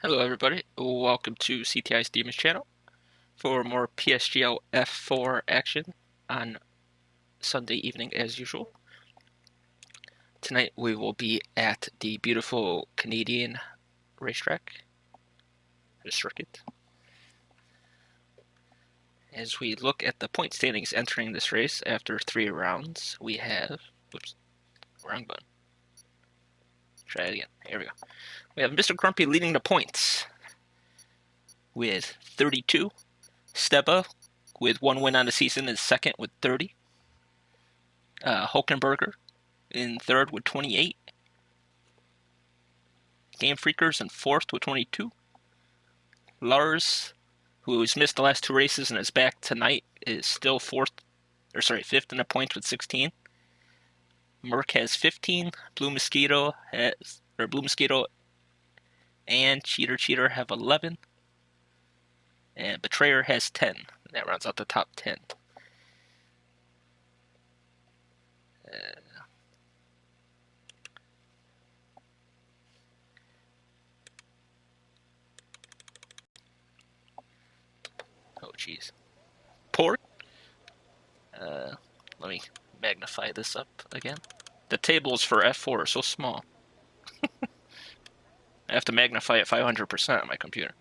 Hello everybody, welcome to CTI's Demons channel for more PSGL F4 action on Sunday evening as usual. Tonight we will be at the beautiful Canadian racetrack, the circuit. As we look at the point standings entering this race after 3 rounds, we have, whoops, wrong button. Try it again, here we go. We have Mr. Grumpy leading the points with 32. Steba with 1 win on the season is second with 30. Hulkenberger in third with 28. Game Freakers in fourth with 22. Lars, who's missed the last 2 races and is back tonight, is still fifth in the points with 16. Merc has 15. Blue Mosquito and Cheater have 11. And Betrayer has 10. That rounds out the top 10. Oh, jeez. Port. Let me magnify this up again. The tables for F4 are so small. I have to magnify it 500% on my computer.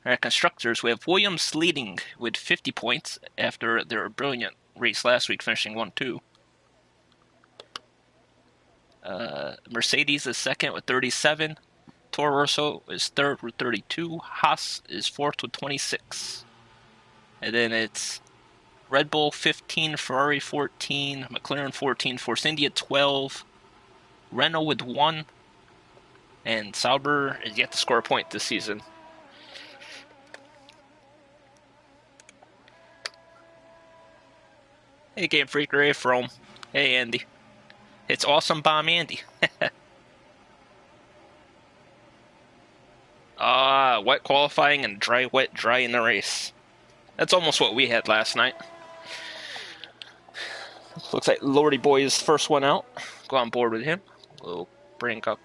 Alright, constructors, we have Williams leading with 50 points after their brilliant race last week, finishing 1-2. Mercedes is second with 37. Toro Rosso is third with 32. Haas is fourth with 26. And then it's Red Bull 15, Ferrari 14, McLaren 14, Force India 12, Renault with 1, and Sauber is yet to score a point this season. Hey, Game Freaker, hey, From. Hey, Andy. It's Awesome Bomb Andy. Wet qualifying and dry, wet, dry in the race. That's almost what we had last night. Looks like Lordy Boy is first one out. Go on board with him. We'll bring up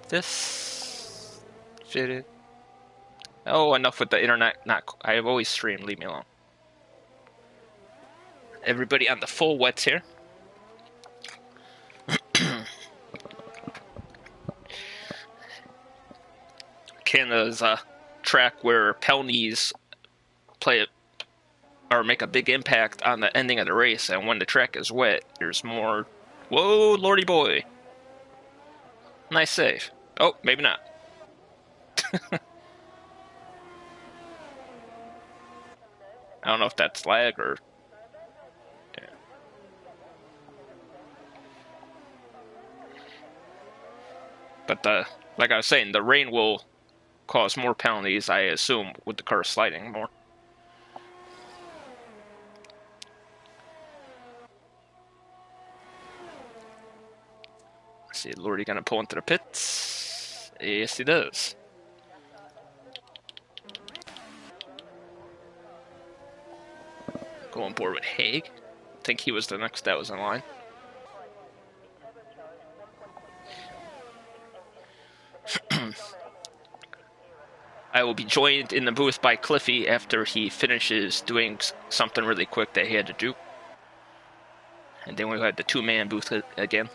this. Fit it. Oh, enough with the internet. I have always streamed. Leave me alone. Everybody on the full wets here. Canada's a track where penalties make a big impact on the ending of the race, and when the track is wet, there's more. Whoa, Lordy Boy! Nice save. Oh, maybe not. I don't know if that's lag or. Yeah. But like I was saying, the rain will cause more penalties, I assume, with the car sliding more. Let's see, Lordy gonna pull into the pits? Yes, he does. Go on board with Haig. I think he was the next that was in line. I will be joined in the booth by Cliffy after he finishes doing something really quick that he had to do. And then we'll have the 2-man booth again.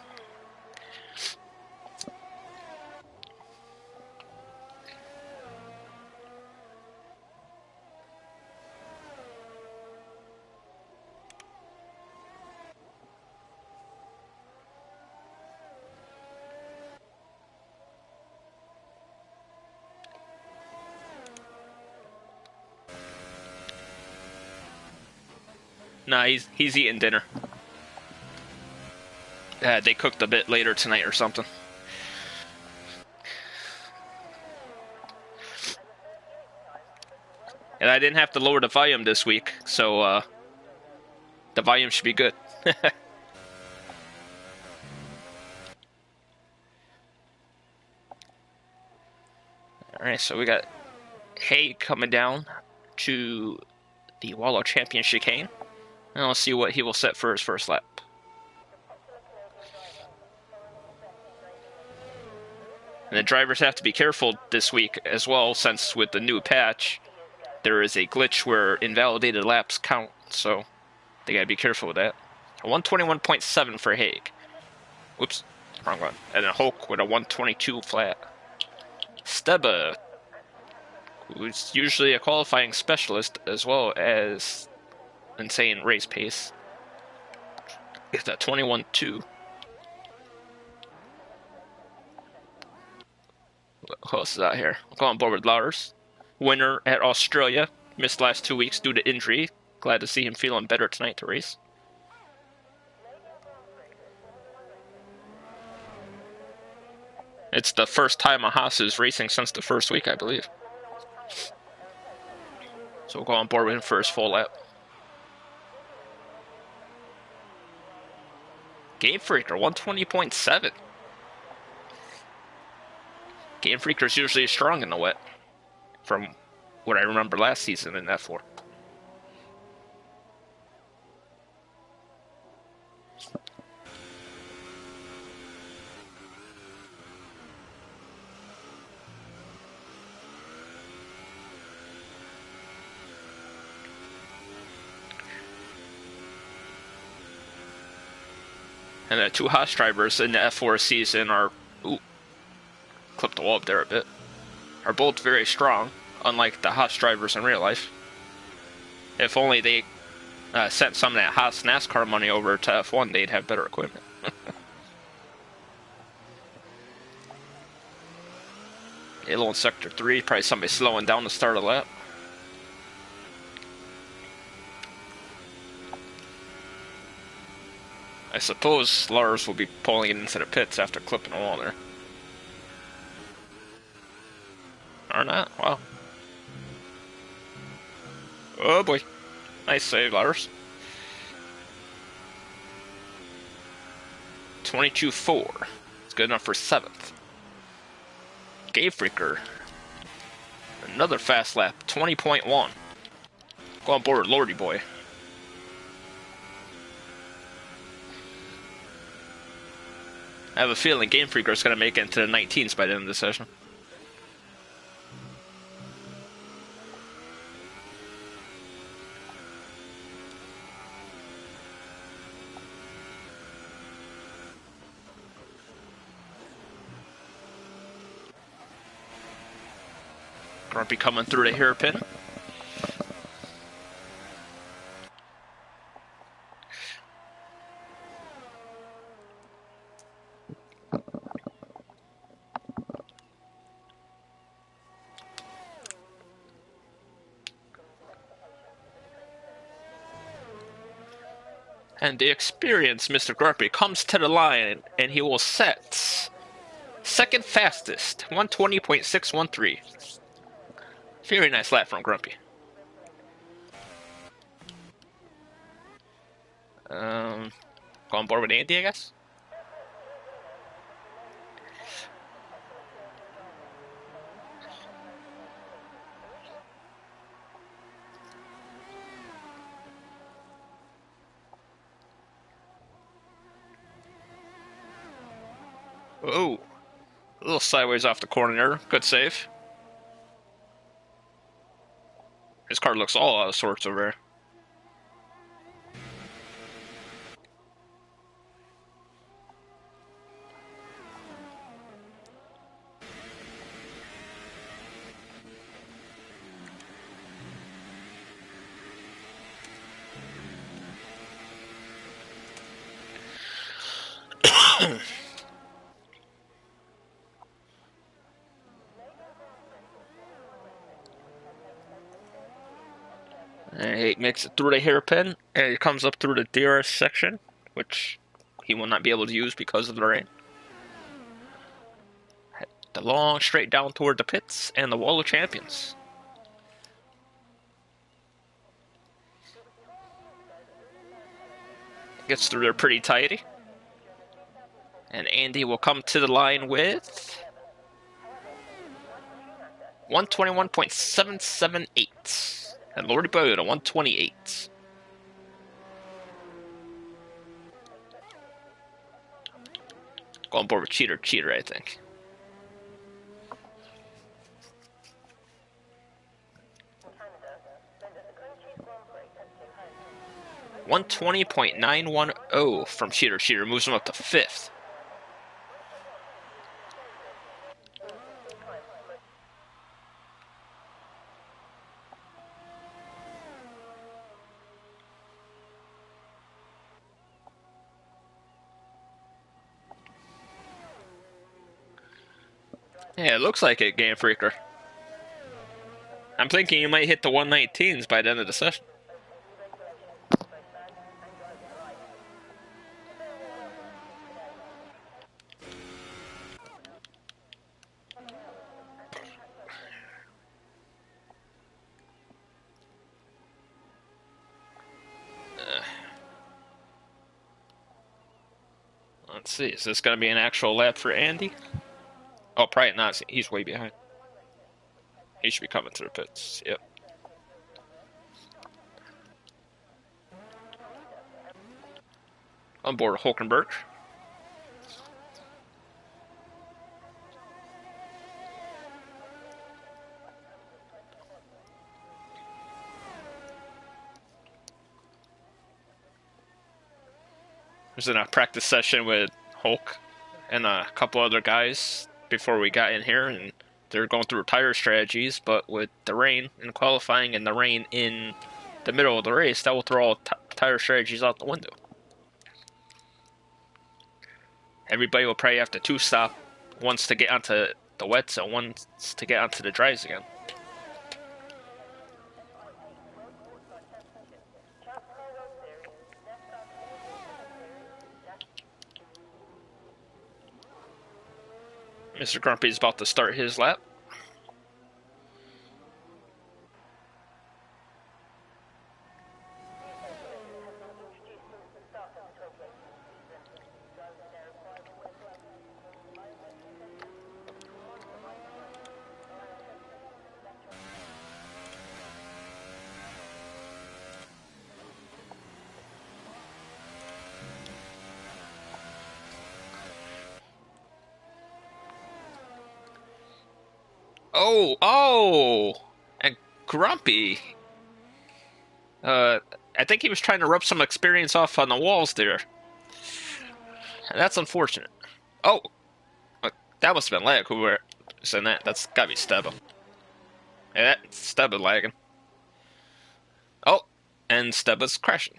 Nah, he's eating dinner. They cooked a bit later tonight or something. And I didn't have to lower the volume this week, so the volume should be good. Alright, so we got Hay coming down to the Wallow Champion chicane. And let's see what he will set for his first lap. And the drivers have to be careful this week as well, since with the new patch, there is a glitch where invalidated laps count, so they gotta be careful with that. A 121.7 for Haig. Whoops, wrong one. And then Hulk with a 122 flat. Steba, who's usually a qualifying specialist as well as insane race pace, is at 21.2. Who else is out here? I'll go on board with Lars. Winner at Australia. Missed last 2 weeks due to injury. Glad to see him feeling better tonight to race. It's the first time a Haas is racing since the first week, I believe. So we'll go on board with him for his full lap. Game Freaker, 120.7. Game Freaker's usually strong in the wet, from what I remember last season in F4. And the two Haas drivers in the F4 season are, clipped the wall up there a bit, are both very strong, unlike the Haas drivers in real life. If only they sent some of that Haas NASCAR money over to F1, they'd have better equipment. Halo in Sector 3, probably somebody slowing down to start a lap. I suppose Lars will be pulling it into the pits after clipping a wall there. Or not? Wow. Oh boy. Nice save, Lars. 22.4. It's good enough for 7th. Game Freaker. Another fast lap. 20.1. Go on board with Lordy Boy. I have a feeling Game Freaker is going to make it into the 19s by the end of the session. Grumpy coming through the hairpin. And the experienced Mr. Grumpy comes to the line, and he will set second fastest, 120.613. Very nice lap from Grumpy. Go on board with Andy, I guess? Oh, a little sideways off the corner there. Good save. His car looks all out of sorts over there. And he makes it through the hairpin, and he comes up through the DRS section, which he will not be able to use because of the rain. The long straight down toward the pits and the Wall of Champions. Gets through there pretty tidy. And Andy will come to the line with 121.778. And Lordy Boy at a 128. Go on board with Cheater, I think. 120.910 from Cheater. Cheater moves him up to 5th. Yeah, it looks like it, Game Freaker. I'm thinking you might hit the 119s by the end of the session. Let's see, is this going to be an actual lap for Andy? Oh, probably not. He's way behind. He should be coming through the pits. Yep. On board Hulkenberg. Was in a practice session with Hulk and a couple other guys before we got in here, and they're going through tire strategies, but with the rain and qualifying and the rain in the middle of the race, that will throw all tire strategies out the window. Everybody will probably have to two-stop once to get onto the wets and once to get onto the dries again. Mr. Grumpy is about to start his lap. Oh! And Grumpy. I think he was trying to rub some experience off on the walls there. That's unfortunate. Oh! That must have been lag. Who was in that? That's gotta be Steba. Yeah, Steba lagging. Oh! And Steba's crashing.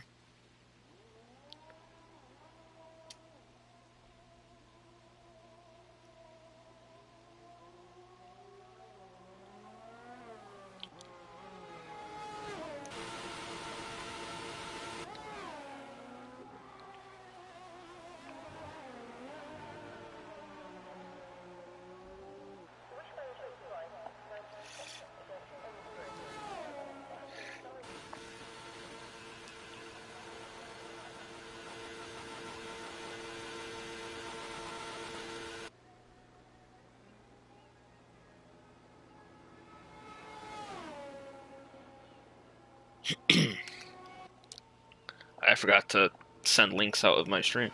I forgot to send links out of my stream.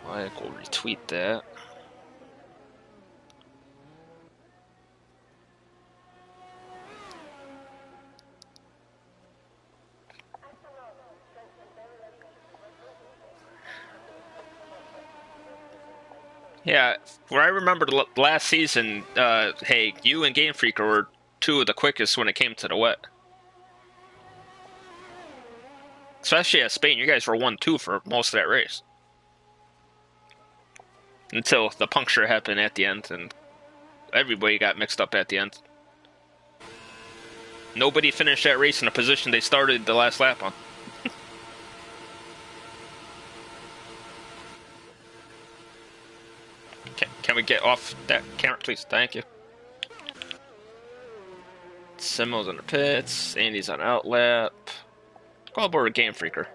I will retweet that. Yeah, where I remember last season, hey, you and Game Freak were two of the quickest when it came to the wet. Especially at Spain, you guys were 1-2 for most of that race. Until the puncture happened at the end, and everybody got mixed up at the end. Nobody finished that race in the position they started the last lap on. Can we get off that camera, please? Thank you. Simo's in the pits. Andy's on outlap. Go aboard with Game Freaker.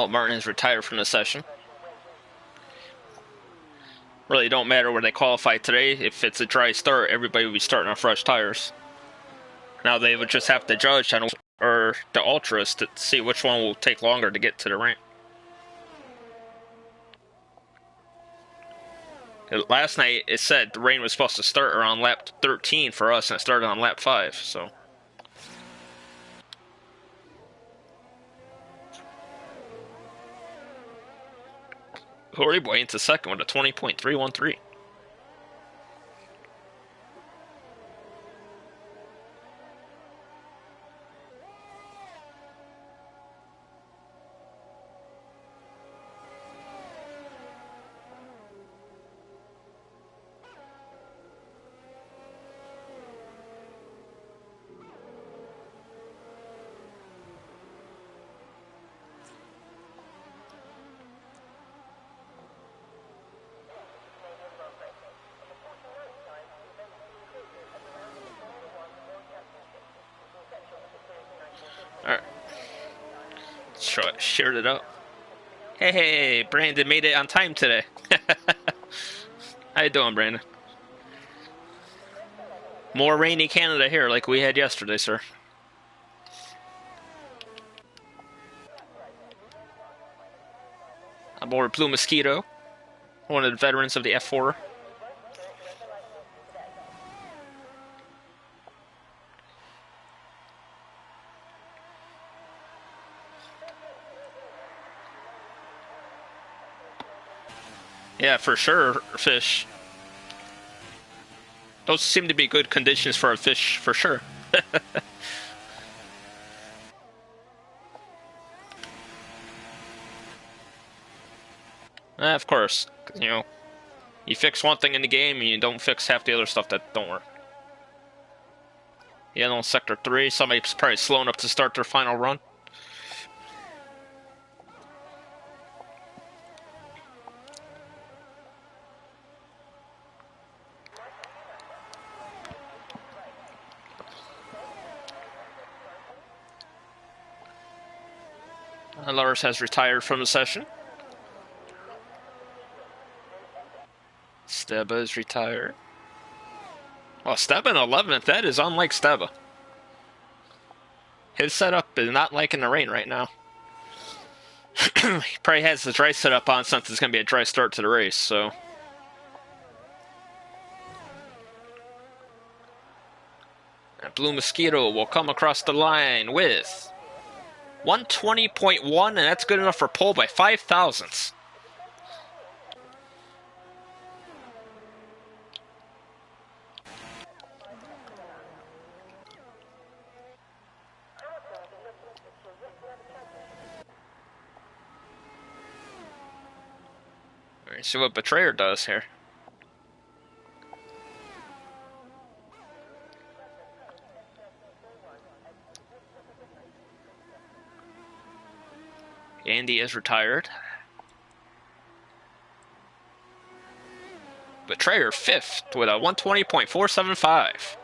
Oh, Martin is retired from the session. Really don't matter where they qualify today. If it's a dry start, everybody will be starting on fresh tires. Now they would just have to judge on or the ultras to see which one will take longer to get to the ramp. Last night it said the rain was supposed to start around lap 13 for us, and it started on lap 5. So. Horiboy into second with a 20.313. Alright. Shared it up. Hey, Brandon made it on time today. How you doing, Brandon? More rainy Canada here like we had yesterday, sir. Aboard Blue Mosquito, one of the veterans of the F4. Yeah, for sure, fish. Those seem to be good conditions for a fish, for sure. Of course, you know, you fix one thing in the game and you don't fix half the other stuff that don't work. Yeah, on Sector 3, somebody's probably slowing up to start their final run. Lars has retired from the session. Steba is retired. Well, Steba in 11th, that is unlike Steba. His setup is not liking the rain right now. He probably has the dry setup on since it's going to be a dry start to the race, so. And Blue Mosquito will come across the line with 120.1, and that's good enough for pole by 5 thousandths. Alright, see what Betrayer does here. Andy is retired. Betrayer 5th with a 120.475.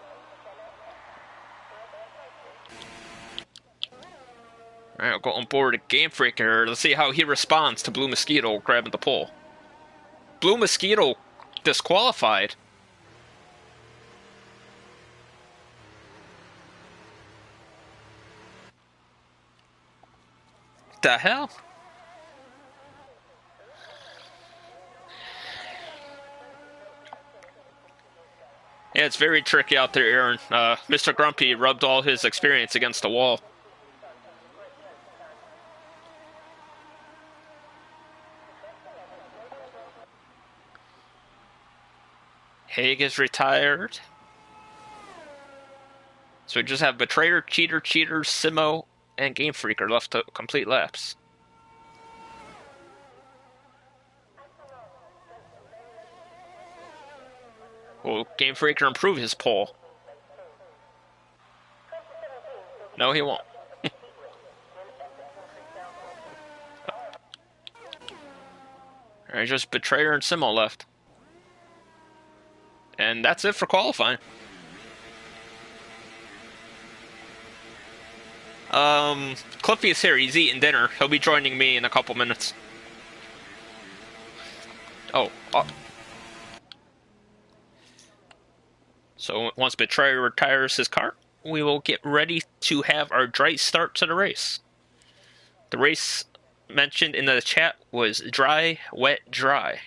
Alright, I'll go on board a Game Freaker. Let's see how he responds to Blue Mosquito grabbing the pole. Blue Mosquito disqualified. The hell? Yeah, it's very tricky out there, Aaron. Mr. Grumpy rubbed all his experience against the wall. Haig is retired. So we just have Betrayer, Cheater, Simo, and Game Freaker left to complete laps. Will Game Freaker improve his pole? No, he won't. Alright, just Betrayer and Simo left. And that's it for qualifying. Cliffy is here. He's eating dinner. He'll be joining me in a couple minutes. Oh. So once Betrayer retires his car, we will get ready to have our dry start to the race. The race mentioned in the chat was dry, wet, dry.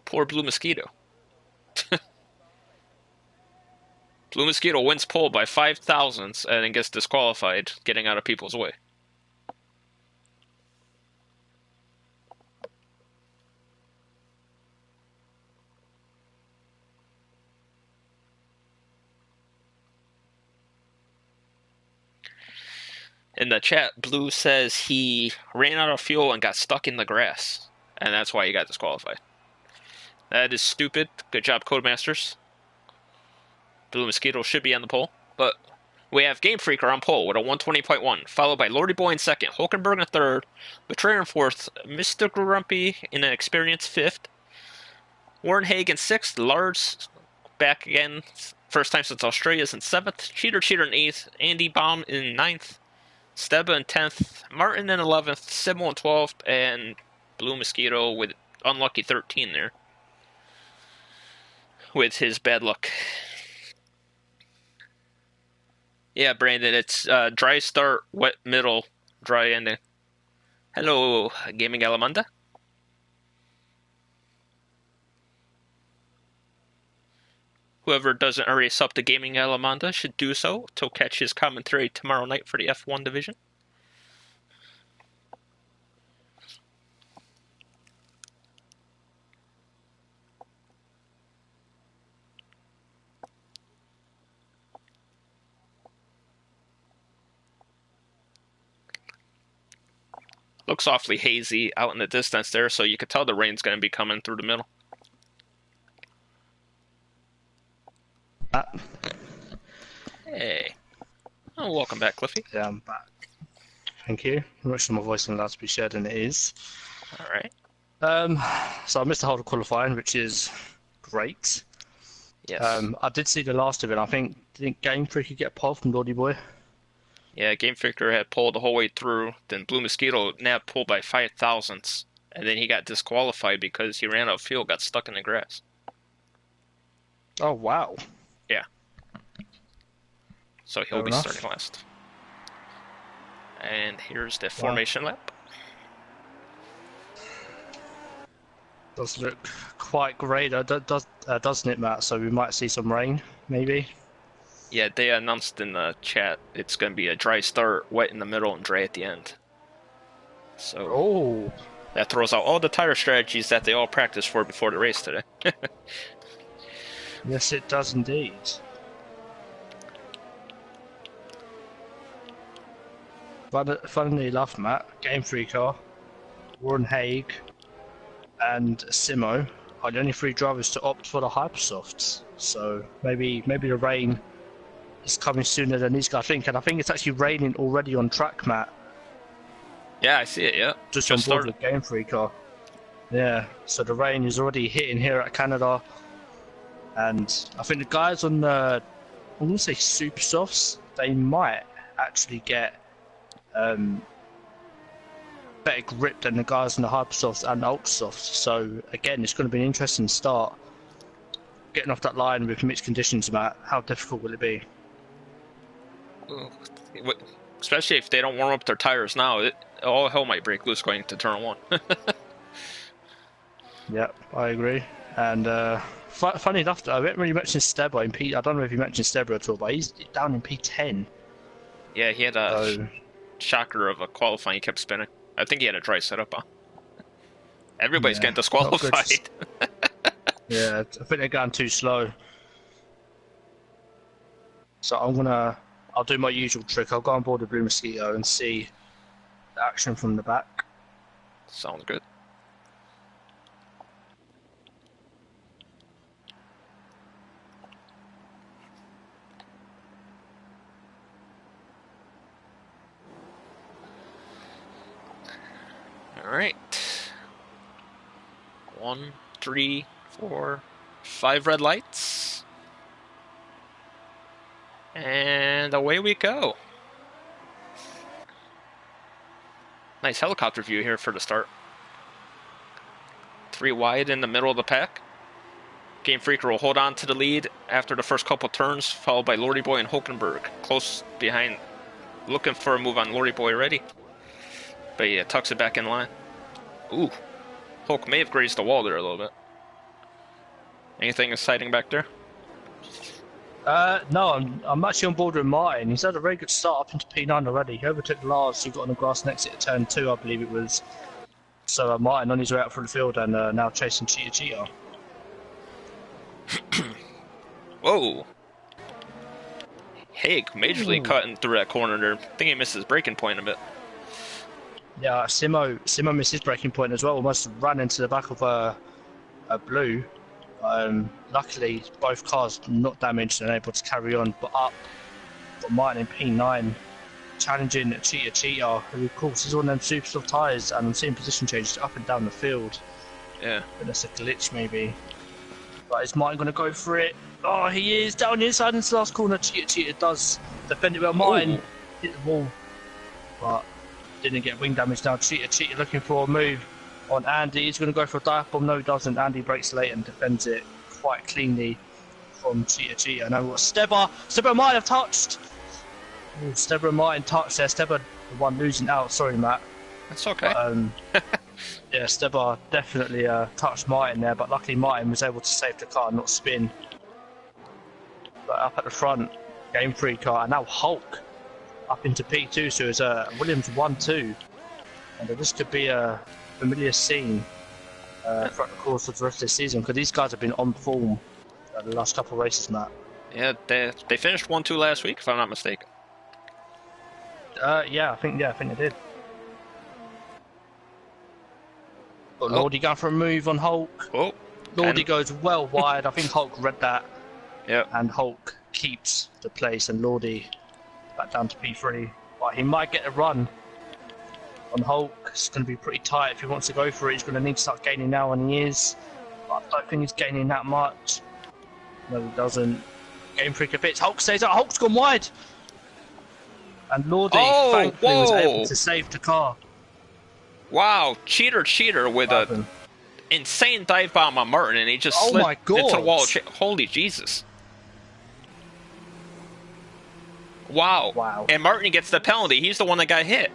Poor Blue Mosquito. Blue Mosquito wins pole by 5 thousandths and then gets disqualified, getting out of people's way. In the chat, Blue says he ran out of fuel and got stuck in the grass, and that's why he got disqualified. That is stupid. Good job, Codemasters. Blue Mosquito should be on the pole, but we have Game Freaker on pole with a 120.1, followed by Lordy Boy in second, Hulkenberg in third, Betrayer in fourth, Mr. Grumpy in an experienced fifth, Warren Haig in sixth, Lars back again, first time since Australia's in seventh, Cheater in eighth, Andy Baum in ninth, Steba in 10th, Martin in 11th, Simmel in 12th, and Blue Mosquito with unlucky 13 there. With his bad luck. Yeah, Brandon, it's dry start, wet middle, dry ending. Hello, Gaming Alamanda. Whoever doesn't already sub to Gaming Alamanda should do so to catch his commentary tomorrow night for the F1 division. Looks awfully hazy out in the distance there, so you could tell the rain's going to be coming through the middle. Hey. Oh, welcome back, Cliffy. Yeah, I'm back. Thank you. Much sure my voice is allowed to be shared than it is. All right. So I missed the whole of qualifying, which is great. Yes. I did see the last of it. I think didn't Game Freak get a pole from Lordy Boy? Yeah, Game Freaker had pulled the whole way through. Then Blue Mosquito nabbed pulled by 5 thousandths. And then he got disqualified because he ran out of fuel, got stuck in the grass. Oh wow. Yeah. So he'll be starting last. And here's the formation lap. Does look quite great, doesn't it, Matt? So we might see some rain, maybe. Yeah, they announced in the chat it's going to be a dry start, wet in the middle, and dry at the end. So that throws out all the tire strategies that they all practiced for before the race today. Yes, it does indeed. Funnily enough, Matt, Game Freaker, Warren Haig, and Simo are the only three drivers to opt for the Hypersofts. So maybe the rain is coming sooner than these guys think, and I think it's actually raining already on track, Matt. Yeah, I see it. Yeah, just on board with Game Freaker. Yeah, so the rain is already hitting here at Canada, and I think the guys on the, I'm gonna say Super Softs, they might actually get better grip than the guys in the Hypersofts and the Ultrasofts. So again, it's going to be an interesting start. Getting off that line with mixed conditions, Matt, how difficult will it be? Especially if they don't warm up their tires now, all hell might break loose going to turn one. Yep, I agree. And funny enough, though, I haven't really mentioned Steba in P. I don't know if you mentioned Steba at all, but he's down in P10. Yeah, he had a shocker of a qualifying. He kept spinning. I think he had a dry setup on. Everybody's getting disqualified. Yeah, I think they're going too slow. So I'll do my usual trick. I'll go on board the Blue Mosquito and see the action from the back. Sounds good. All right. 1, 3, 4, 5 red lights. And away we go. Nice helicopter view here for the start. 3 wide in the middle of the pack. Game Freaker will hold on to the lead after the first couple turns, followed by Lordy Boy and Hulkenberg. Close behind, looking for a move on Lordy Boy already. But yeah, tucks it back in line. Ooh, Hulk may have grazed the wall there a little bit. Anything exciting back there? No, I'm actually on board with Martin. He's had a very good start up into P9 already. He overtook Lars, who got on the grass next at turn 2, I believe it was. So Martin on his way out through the field and now chasing Cheetah. Whoa. Haig majorly cutting through that corner there. I think he missed his braking point a bit. Yeah, Simo missed his braking point as well. Almost ran into the back of a blue. Luckily, both cars not damaged and able to carry on. But up, got Martin in P9, challenging Cheetah, who of course is on them super soft tyres, and I'm seeing position changes up and down the field. Yeah. But that's a glitch maybe. But is Martin going to go for it? Oh, he is down the inside into the last corner. Cheetah does defend it well. Martin hit the wall, but didn't get wing damage now. Cheetah looking for a move on Andy. He's going to go for a dive bomb. No, he doesn't. Andy breaks late and defends it quite cleanly from Cheetah. Now what? Stebber might have touched. Ooh, Stebber and Martin touched there. Stebber the one losing out. Sorry, Matt. That's okay. But, yeah, Stebber definitely touched Martin there, but luckily Martin was able to save the car and not spin. But up at the front, Game Free car, and now Hulk up into P2, so it's Williams 1-2. And this could be a familiar scene throughout the course of the rest of the season, because these guys have been on form the last couple of races, Matt. Yeah, they finished 1-2 last week, if I'm not mistaken. Yeah, I think they did. Got Lordy going for a move on Hulk. Oh, Lordy goes well wide. I think Hulk read that. Yep. And Hulk keeps the place, and Lordy back down to P3. But he might get a run on Hulk. It's going to be pretty tight if he wants to go for it. He's going to need to start gaining now, and he is. But I don't think he's gaining that much. No, he doesn't. Game Freaker bits. Hulk stays out. Hulk's gone wide. And Lordy, thankfully, was able to save the car. Wow, cheater with a insane dive bomb on Martin, and he just slid into the wall. Holy Jesus. Wow. And Martin gets the penalty. He's the one that got hit.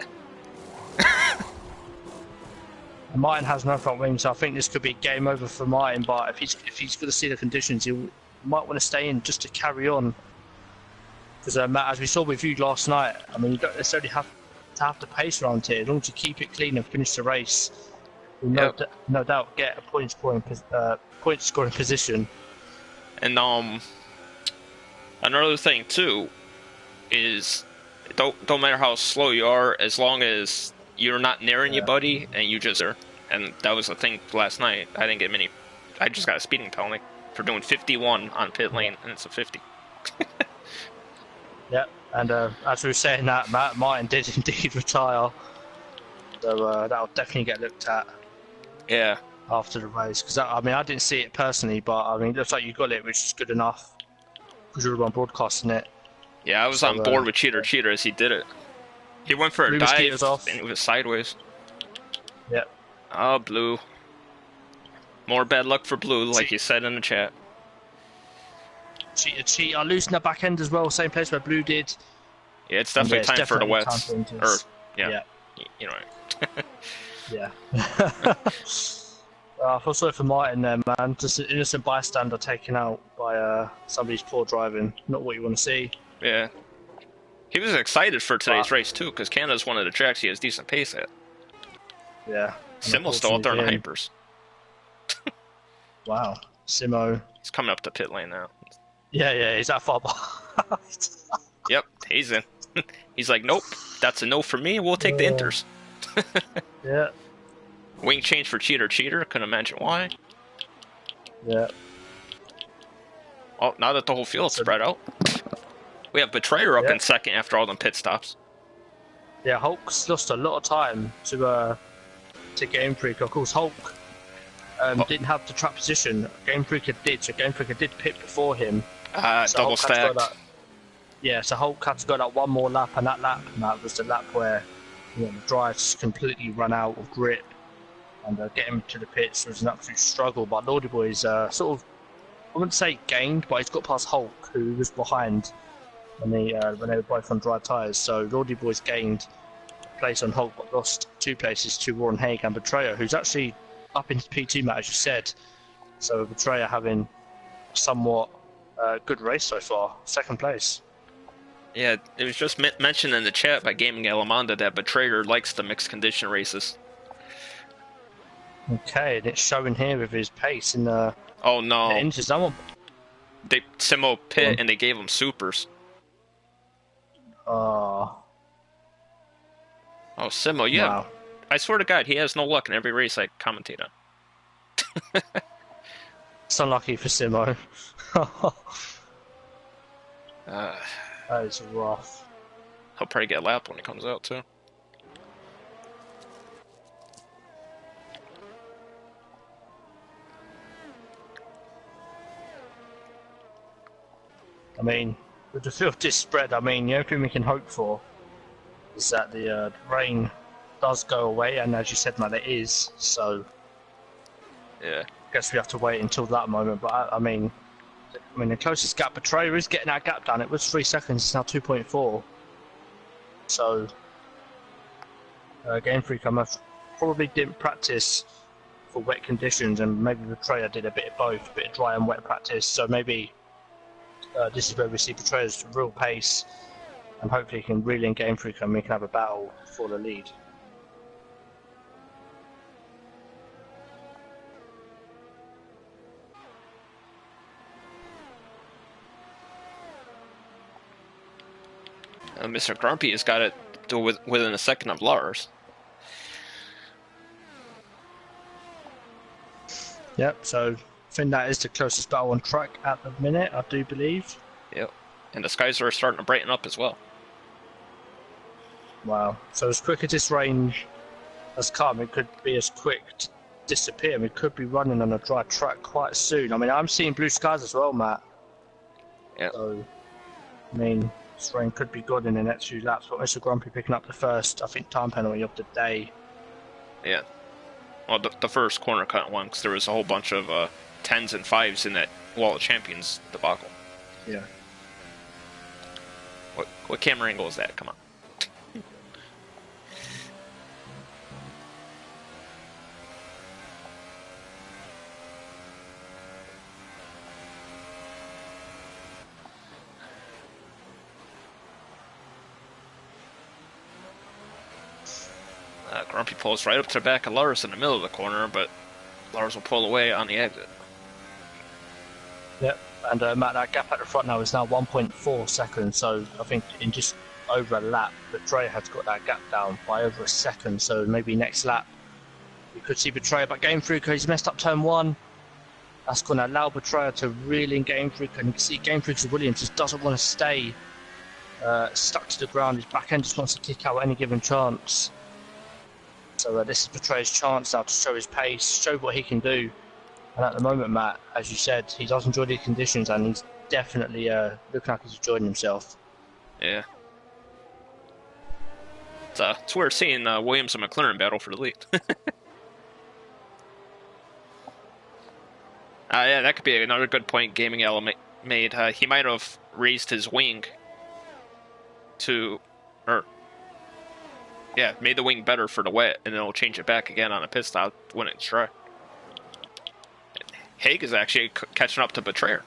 Martin has no front wing, so I think this could be game over for Martin, but if he's going to see the conditions, he might want to stay in just to carry on. Because Matt, as we saw with you last night, I mean, you don't necessarily have to have the pace around here. As long as you keep it clean and finish the race, you'll no doubt get a point scoring position. And another thing too is don't matter how slow you are, as long as you're not near anybody and you just are. And that was the thing last night. I didn't get many. I just got a speeding penalty for doing 51 on pit lane, and it's a 50. Yeah, and as we were saying that, Matt, Martin did indeed retire. So that'll definitely get looked at. Yeah. After the race, because I mean, I didn't see it personally, but I mean, it looks like you got it, which is good enough because you were on broadcasting it. Yeah, I was on board with Cheater as he did it. He went for a dive and it was sideways. Yep. Oh, Blue. More bad luck for Blue, like you said in the chat. Cheetah losing the back end as well, same place where Blue did. Yeah, it's definitely time for the West. Yeah. You know right. Yeah. I feel sorry for Martin there, man. Just an innocent bystander taken out by somebody's poor driving. Not what you want to see. Yeah. He was excited for today's race, too, because Canada's one of the tracks he has decent pace at. Yeah. Simo's still out there in the hypers. Wow. Simo. He's coming up the pit lane now. Yeah, he's that far behind. Yep, he's in. He's like, nope, that's a no for me. We'll take the inters. Yeah. Wing change for Cheater. Couldn't imagine why. Yeah. Oh, now that the whole field's spread out. We have Betrayer up in second after all them pit stops. Yeah, Hulk's lost a lot of time to Game Freak. Of course, Hulk Oh, didn't have the trap position. Game Freaker did, so Game Freaker did pit before him. So double Hulk had to go stacked. that. Yeah, so Hulk had to go that one more lap, and that lap, Matt, was the lap where the drives completely run out of grip, and getting him to the pits was an absolute struggle. But Lordy Boys sort of, I wouldn't say gained, but he's got past Hulk, who was behind when they were both on dry tyres. So Lordy Boys gained a place on Hulk, but lost 2 places to Warren Haig and Betrayer, who's actually up into P2, Matt, as you said. So Betrayer having a somewhat good race so far, 2nd place. Yeah, it was just mentioned in the chat by Gaming Alamanda that Betrayer likes the mixed condition races. Okay, and it's showing here with his pace in the Oh no! inches. Someone, They Simo pit and they gave him supers. uh, Oh, Simo, yeah. wow. I swear to God, he has no luck in every race I commentate on. It's unlucky for Simo. That is rough. He'll probably get lapped when he comes out too. I mean, with the field this spread, I mean, the only thing we can hope for is that the rain does go away, and as you said, man, it is. So, Yeah. I guess we have to wait until that moment. But I mean, the closest gap Betrayer is getting that gap down. It was 3 seconds. It's now 2.4. So, Game Freak, I probably didn't practice for wet conditions, and maybe Betrayer did a bit of both, a bit of dry and wet practice. So maybe this is where we see Betrayer's real pace, and hopefully he can reel in Game Freak and we can have a battle for the lead. Mr. Grumpy has got it within a second of Lars. Yep, so I think that is the closest battle on track at the minute, I do believe. Yep. And the skies are starting to brighten up as well. Wow. So as quick as this rain has come, it could be as quick to disappear. We could be running on a dry track quite soon. I mean, I'm seeing blue skies as well, Matt. Yeah. So, I mean, this rain could be good in the next few laps, but Mr. Grumpy picking up the first, I think, time penalty of the day. Yeah. Well, the first corner cut one, because there was a whole bunch of 10s and 5s in that Wall of Champions debacle. Yeah. What camera angle is that? Come on. Grumpy pulls right up to the back of Lars in the middle of the corner, but Lars will pull away on the exit. Yep, and Matt, that gap at the front now is now 1.4 seconds, so I think in just over a lap, Betrayer has got that gap down by over a second, so maybe next lap we could see Betrayer, but Game Freaker, he's messed up turn 1. That's going to allow Betrayer to reel in Game Freaker, and you can see Game Freaker Williams just doesn't want to stay stuck to the ground. His back end just wants to kick out at any given chance. So this is Betrayer's chance now to show his pace, show what he can do. And at the moment, Matt, as you said, he does enjoy these conditions, and he's definitely looking like he's enjoying himself. Yeah. It's weird seeing Williams and McLaren battle for the lead. Yeah, that could be another good point Gaming Element made. He might have raised his wing made the wing better for the wet, and then it'll change it back again on a pit stop when it's dry. Haig is actually catching up to Betrayer.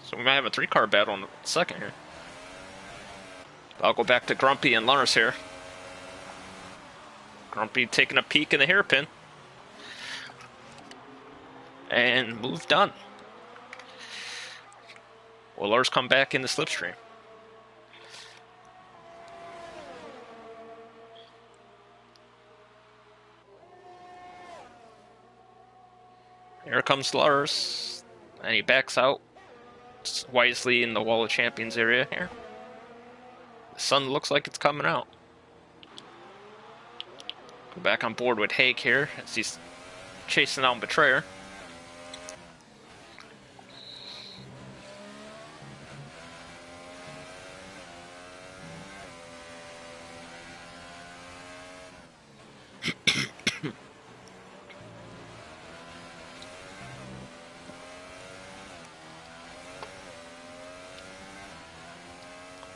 So we might have a 3-car battle in the second here. I'll go back to Grumpy and Lars here. Grumpy taking a peek in the hairpin. And move done. Will Lars come back in the slipstream? Here comes Lars, and he backs out wisely in the Wall of Champions area here. The sun looks like it's coming out. Go back on board with Haig here as he's chasing down Betrayer.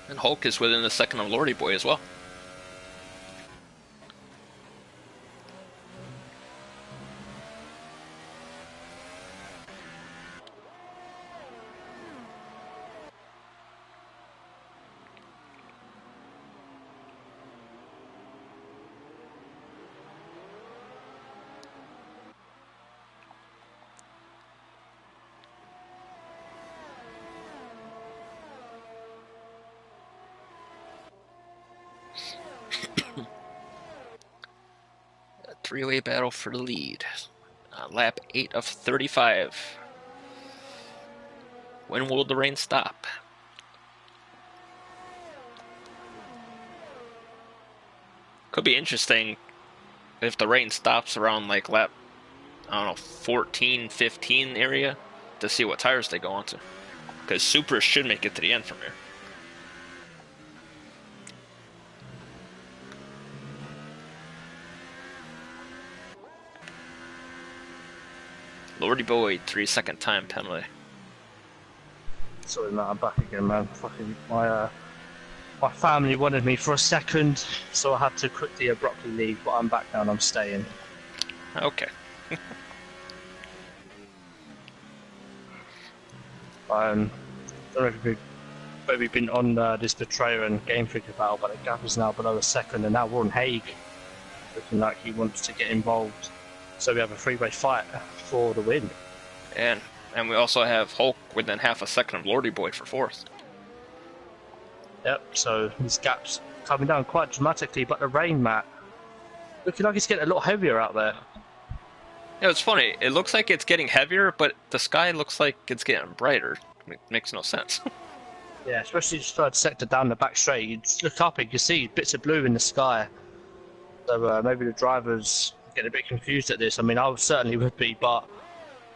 And Hulk is within a second of Lordy Boy as well. A three-way battle for the lead. Lap 8 of 35. When will the rain stop? Could be interesting if the rain stops around like lap, I don't know, 14, 15 area to see what tires they go onto. Because Supra should make it to the end from here. Lordy Boy, 3-second time penalty. Sorry, Matt, I'm back again, man. Fucking my family wanted me for a second, so I had to quickly abruptly leave. But I'm back now and I'm staying. Okay. Don't know if you've maybe been on this Betrayer and Game Freaker battle, but the gap is now below a second, and now Warren Haig looking like he wants to get involved. So we have a three-way fight for the win. And we also have Hulk within half a second of Lordy Boy for fourth. Yep, so these gaps coming down quite dramatically, but the rain, Matt, looking like it's getting a lot heavier out there. Yeah, it's funny. It looks like it's getting heavier, but the sky looks like it's getting brighter. It makes no sense. Yeah, especially the third sector down the back straight. You just look up and you can see bits of blue in the sky. So maybe the drivers get a bit confused at this. I mean, I certainly would be, but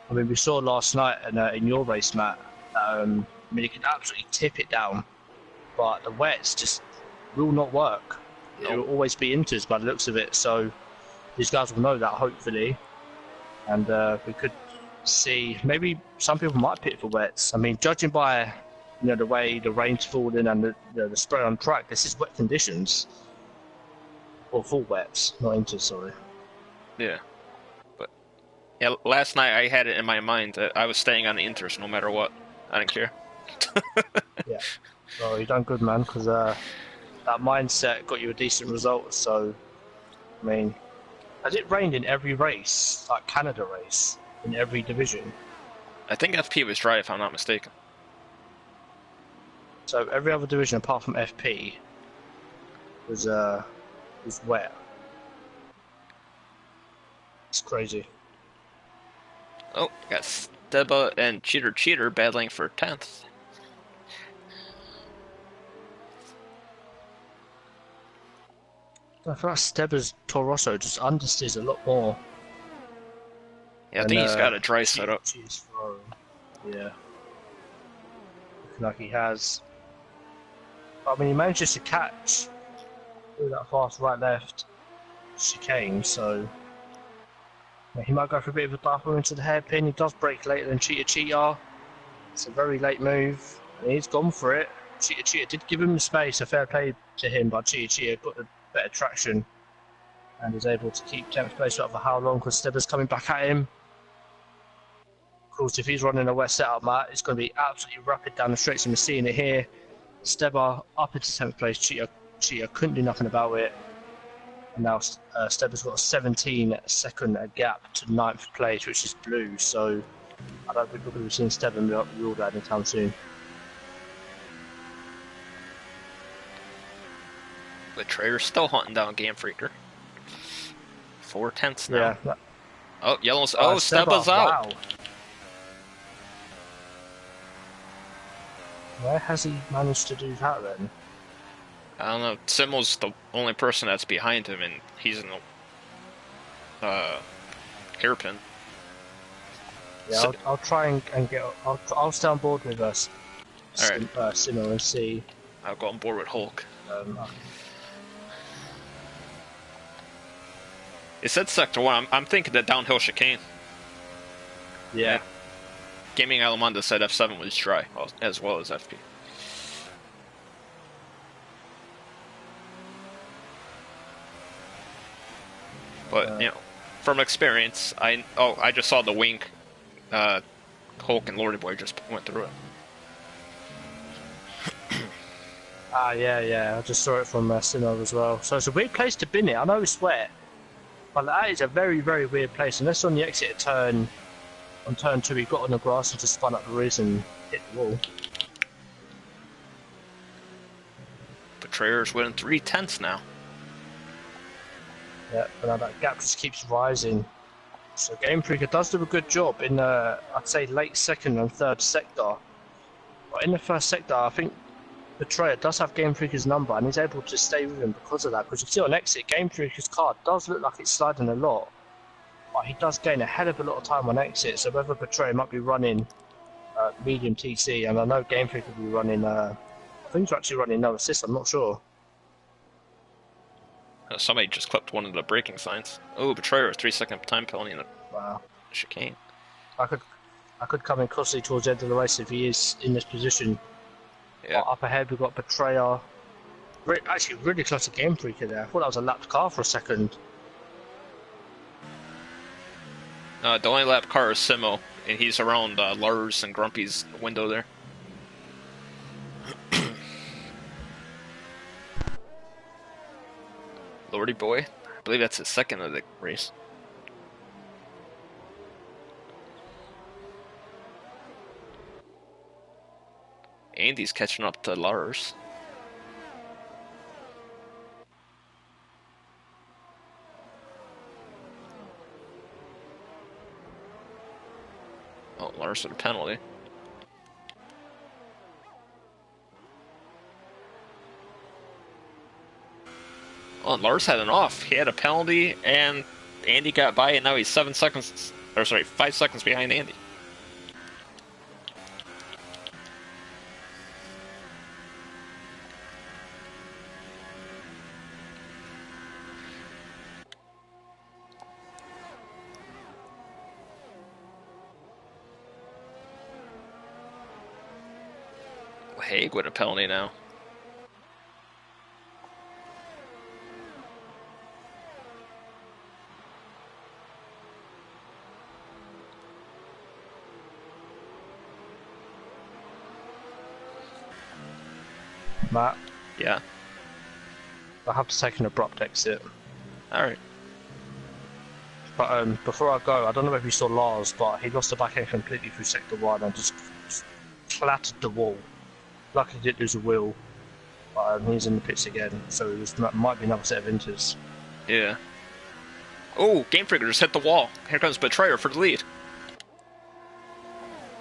I mean, we saw last night in your race, Matt. I mean, you can absolutely tip it down, but the wets just will not work. Nope. It will always be inters by the looks of it. So these guys will know that, hopefully, and we could see maybe some people might pit for wets. I mean, judging by the way the rain's falling and the spray on track, this is wet conditions, or full wets, not inters. Sorry. Yeah. But yeah, last night I had it in my mind that I was staying on the inters no matter what. I didn't care. Yeah. Well, you done good, man, because that mindset got you a decent result. So, I mean, has it rained in every race, like Canada race, in every division? I think FP was dry, if I'm not mistaken. So every other division apart from FP was wet. It's crazy. Oh, got Steba and Cheater battling for 10th. I feel like Steba's Torosso just understeers a lot more. Yeah, I think he's got a dry setup. Yeah. Looking like he has. I mean, he manages to catch through that fast right-left chicane, so he might go for a bit of a dive into the hairpin. He does brake later than Cheater. It's a very late move, and he's gone for it. Cheater did give him the space, a fair play to him, but Cheater got the better traction and is able to keep 10th place out for how long, because Steba's coming back at him. Of course, if he's running a wet setup, Matt, it's going to be absolutely rapid down the straights, and we're seeing it here. Steba up into 10th place. Cheater couldn't do nothing about it. And now Steba's got a 17-second gap to 9th place, which is blue. So I don't think we're going to be seeing Steba ruled out anytime soon. Betrayer's still hunting down Game Freaker. 4/10 now. Yeah. Oh, yellow's. Oh, Steba's out. Wow. Where has he managed to do that then? I don't know. Simmel's the only person that's behind him, and he's in the hairpin. Yeah, I'll try and get. I'll stay on board with us, All right, Simo, and see. I'll go on board with Hulk. Um, It said Sector 1. I'm thinking the downhill chicane. yeah. And Gaming Alamanda said F7 was dry, as well as FP. But, you know, from experience, I just saw the wing. Hulk and Lordy Boy just went through it. Yeah. I just saw it from Simo as well. So it's a weird place to bin it. I know it's wet, but that is a very, very weird place. Unless on the exit turn, on turn 2, he got on the grass and just spun up the rears and hit the wall. Betrayer's winning 3/10 now. Yeah, but now that gap just keeps rising. So Game Freaker does do a good job in, I'd say, late second and third sector. But in the first sector, I think Betrayer does have Game Freaker's number and he's able to stay with him because of that. Because you see on exit, Game Freaker's car does look like it's sliding a lot, but he does gain a hell of a lot of time on exit. So whether Betrayer might be running medium TC, and I know Game Freaker will be running, I think he's actually running no assist, I'm not sure. Somebody just clipped one of the braking signs. Oh, Betrayer, 3-second time penalty in the Wow. chicane. I could come in costly towards the end of the race if he is in this position. Yeah. Up ahead, we've got Betrayer. Actually, really close to Game Freaker there. I thought that was a lapped car for a second. The only lap car is Simo, and he's around Lars and Grumpy's window there. Lordy Boy, I believe that's his second of the race. Andy's catching up to Lars. Oh, Lars with a penalty. Oh, and Lars had an off. He had a penalty, and Andy got by, and now he's 5 seconds behind Andy. Haig with a penalty now. Matt, Yeah. I have to take an abrupt exit. Alright. But before I go, I don't know if you saw Lars, but he lost the back end completely through sector 1 and just clattered the wall. Luckily, he didn't lose a wheel, but he's in the pits again, so it might be another set of inters. Yeah. Oh, Game Freaker just hit the wall. Here comes Betrayer for the lead.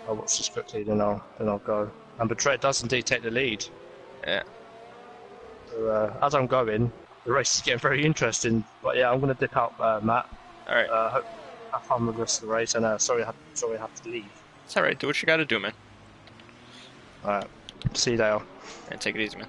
I'll watch this quickly, then I'll go. And Betrayer does indeed take the lead. Yeah. So, as I'm going, the race is getting very interesting. But yeah, I'm going to dip out, Matt. Alright. Have fun with the rest of the race, and sorry I have to leave. It's alright, do what you gotta do, man. Alright, see you later. And take it easy, man.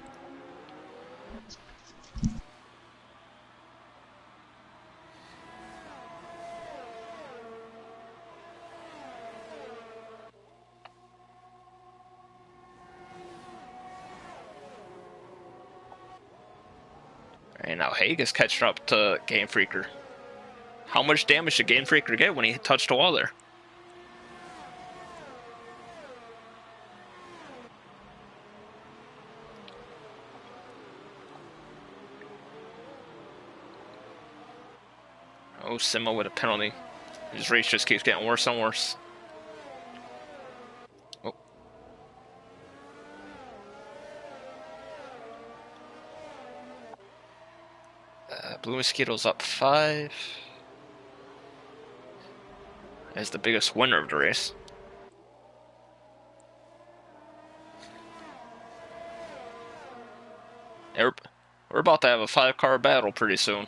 And now Haig is catching up to Game Freaker. How much damage did Game Freaker get when he touched the wall there? Oh, Simo with a penalty. His race just keeps getting worse and worse. Oh. Blue Mosquito's up 5. As the biggest winner of the race. We're about to have a 5-car battle pretty soon.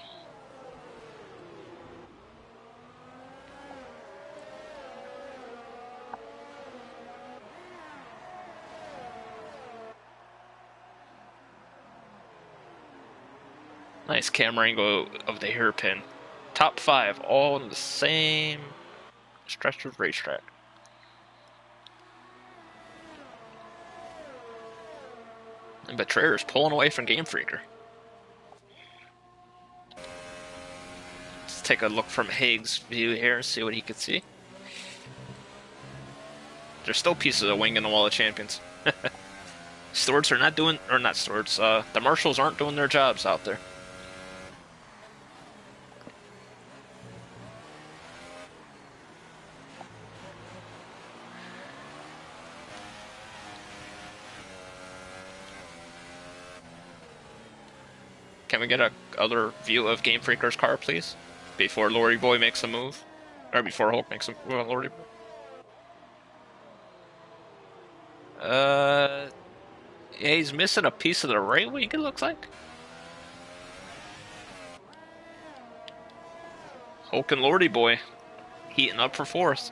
Nice camera angle of the hairpin. Top 5, all in the same stretch of racetrack. And Betrayer's pulling away from Game Freaker. Let's take a look from Haig's view here and see what he can see. There's still pieces of wing in the Wall of Champions. Stewards are not doing, or not stewards, the marshals aren't doing their jobs out there. Can we get a other view of Game Freaker's car, please? Before Lordy Boy makes a move? Or before Hulk makes a move on Lordy Boy? Yeah, he's missing a piece of the right wing, it looks like. Hulk and Lordy Boy heating up for fourth.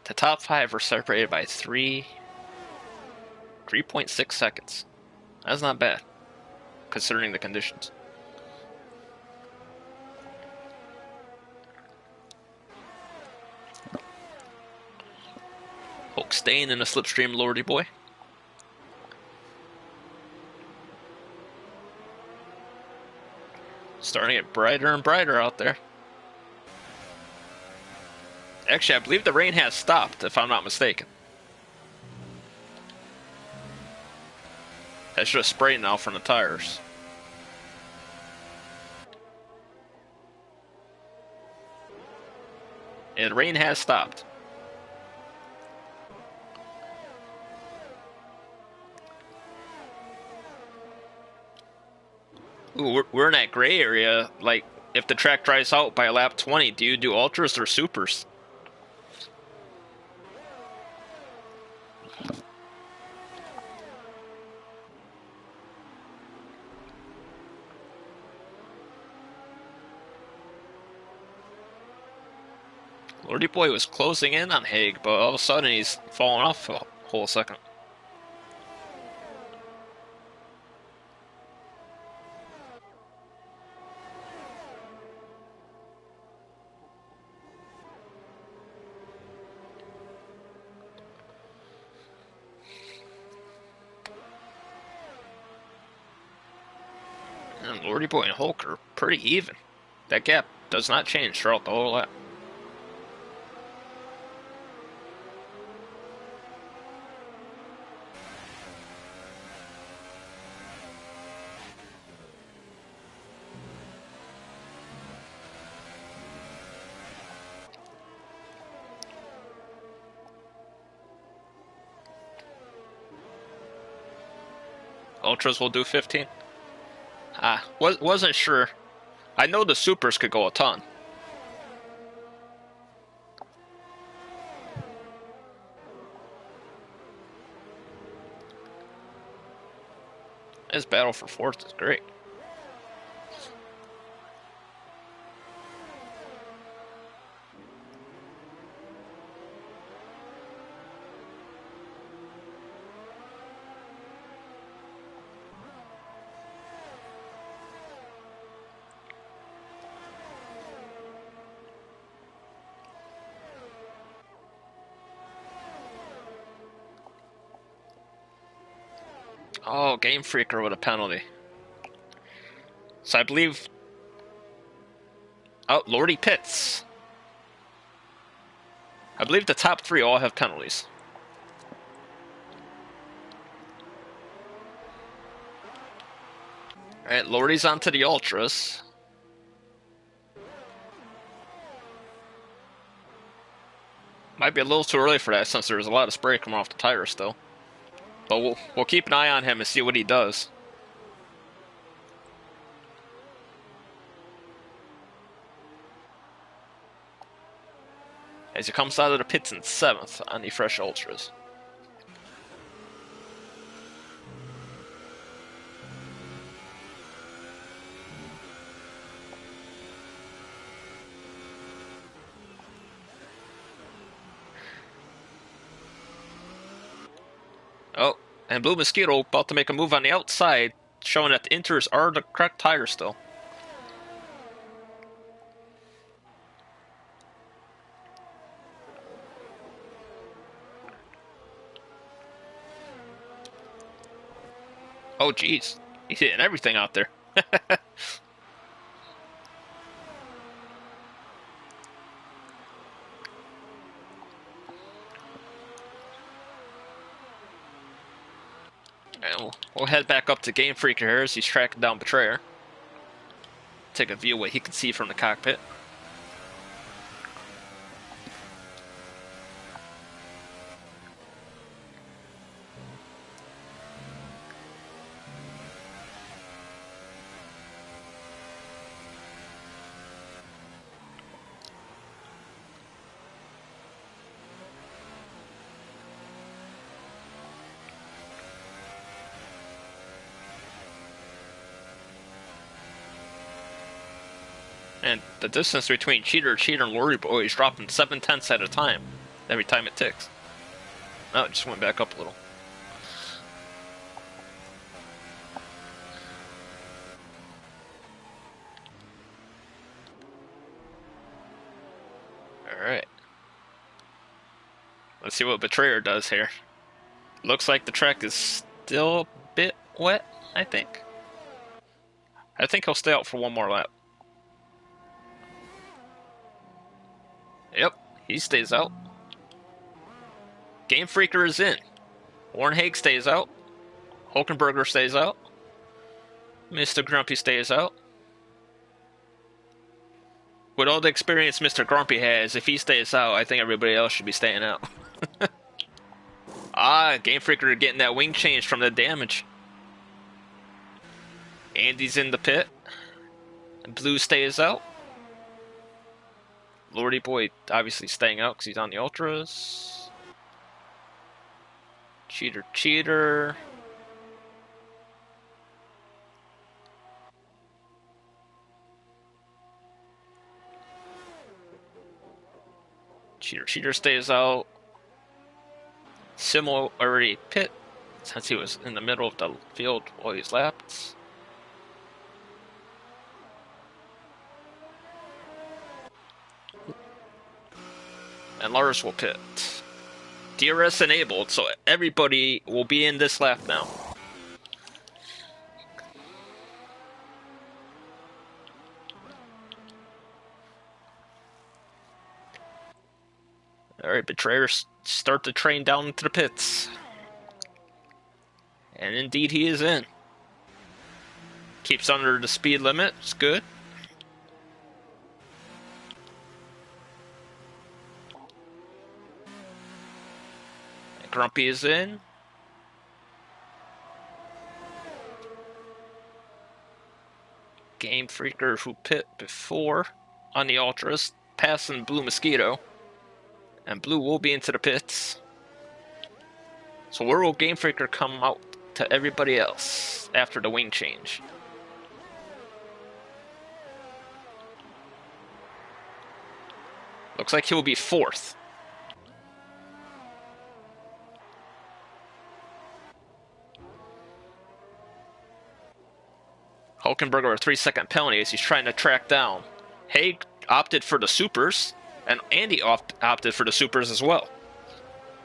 The top 5 are separated by 3.6 seconds. That's not bad, considering the conditions. Hulk staying in the slipstream, Lordy Boy. Starting to get brighter and brighter out there. Actually, I believe the rain has stopped, if I'm not mistaken. That's just spray now from the tires. And the rain has stopped. Ooh, we're in that gray area. Like, if the track dries out by lap 20, do you do ultras or supers? Lordy Boy was closing in on Haig, but all of a sudden he's falling off a whole second. And Lordy Boy and Hulk are pretty even. That gap does not change throughout the whole lap. Ultras will do 15. Wasn't sure. I know the supers could go a ton. This battle for fourth is great. Oh, Game Freaker with a penalty. So I believe... Oh, Lordy Pitts. I believe the top 3 all have penalties. Alright, Lordy's onto the Ultras. Might be a little too early for that since there's a lot of spray coming off the tires still. But we'll keep an eye on him and see what he does. as he comes out of the pits in 7th on the fresh ultras. Oh, and Blue Mosquito about to make a move on the outside, showing that the Inters are the correct tire still. Oh, jeez. He's hitting everything out there. And we'll head back up to Game Freaker here as he's tracking down Betrayer. Take a view of what he can see from the cockpit. And the distance between Cheater, and Lorry Boy is dropping 7/10 at a time every time it ticks. Oh, it just went back up a little. Alright. Let's see what Betrayer does here. Looks like the track is still a bit wet, I think. I think he'll stay out for one more lap. Yep, he stays out. Game Freaker is in. Warren Haig stays out. Hulkenberger stays out. Mr. Grumpy stays out. With all the experience Mr. Grumpy has, if he stays out, I think everybody else should be staying out. Game Freaker getting that wing change from the damage. Andy's in the pit. Blue stays out. Lordy Boy obviously staying out because he's on the Ultras. Cheater. Cheater, stays out. Simo already pit since he was in the middle of the field while he's lapped. And Lars will pit. DRS enabled, so everybody will be in this lap now. Alright, Betrayer, start the train down into the pits. And indeed he is in. Keeps under the speed limit, it's good. Grumpy is in. Game Freaker, who pit before on the Ultras, passing Blue Mosquito. And Blue will be into the pits. So where will Game Freaker come out to everybody else after the wing change? Looks like he will be 4th. Hulkenberger a 3-second penalty as he's trying to track down. Haig opted for the supers, and Andy opted for the supers as well.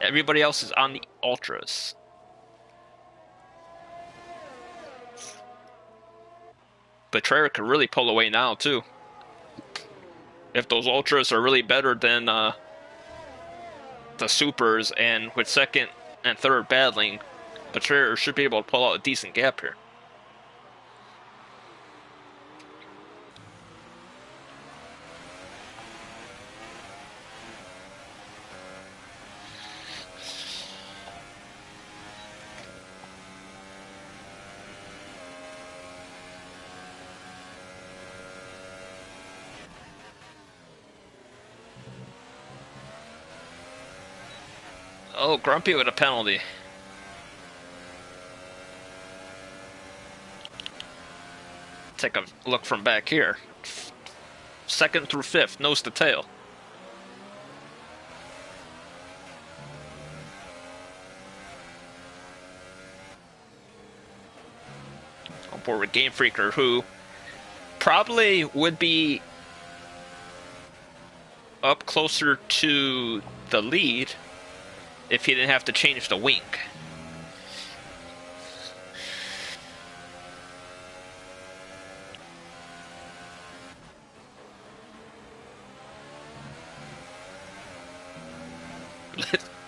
Everybody else is on the Ultras. Betrayer could really pull away now, too. If those Ultras are really better than the supers, and with 2nd and 3rd battling, Betrayer should be able to pull out a decent gap here. Oh, Grumpy with a penalty. Take a look from back here. Second through fifth, nose to tail. On board with Game Freaker, who probably would be up closer to the lead if he didn't have to change the wink.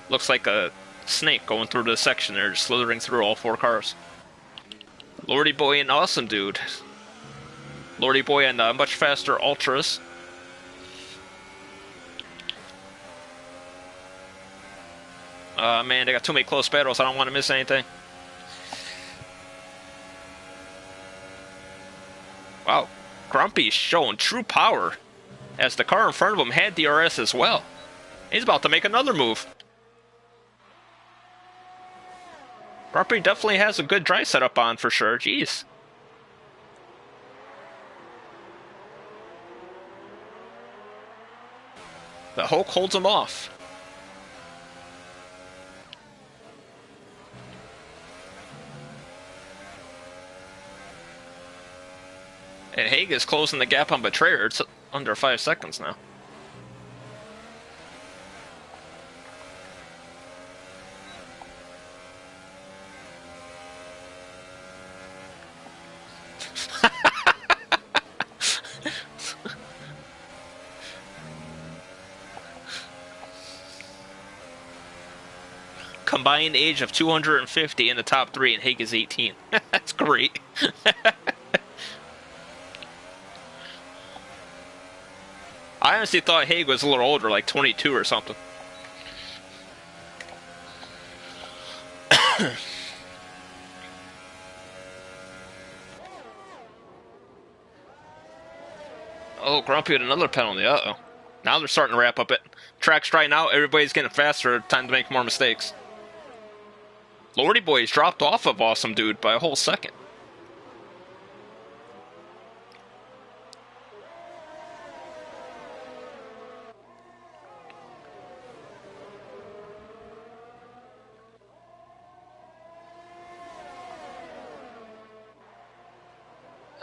Looks like a snake going through the section there, slithering through all four cars. Lordy Boy and Awesome Dude. Lordy Boy and much faster Ultras. Man, they got too many close battles. I don't want to miss anything. Wow, Grumpy's showing true power, as the car in front of him had DRS as well. He's about to make another move. Grumpy definitely has a good dry setup on for sure. Jeez. The Hulk holds him off. And Haig is closing the gap on Betrayer. It's under 5 seconds now. Combined age of 250 in the top 3, and Haig is 18. That's great. I honestly thought Haig was a little older, like 22 or something. Oh, Grumpy with another penalty. Uh-oh. Now they're starting to wrap up it. Track's drying out. Everybody's getting faster. Time to make more mistakes. Lordy Boy's dropped off of Awesome Dude by a whole second.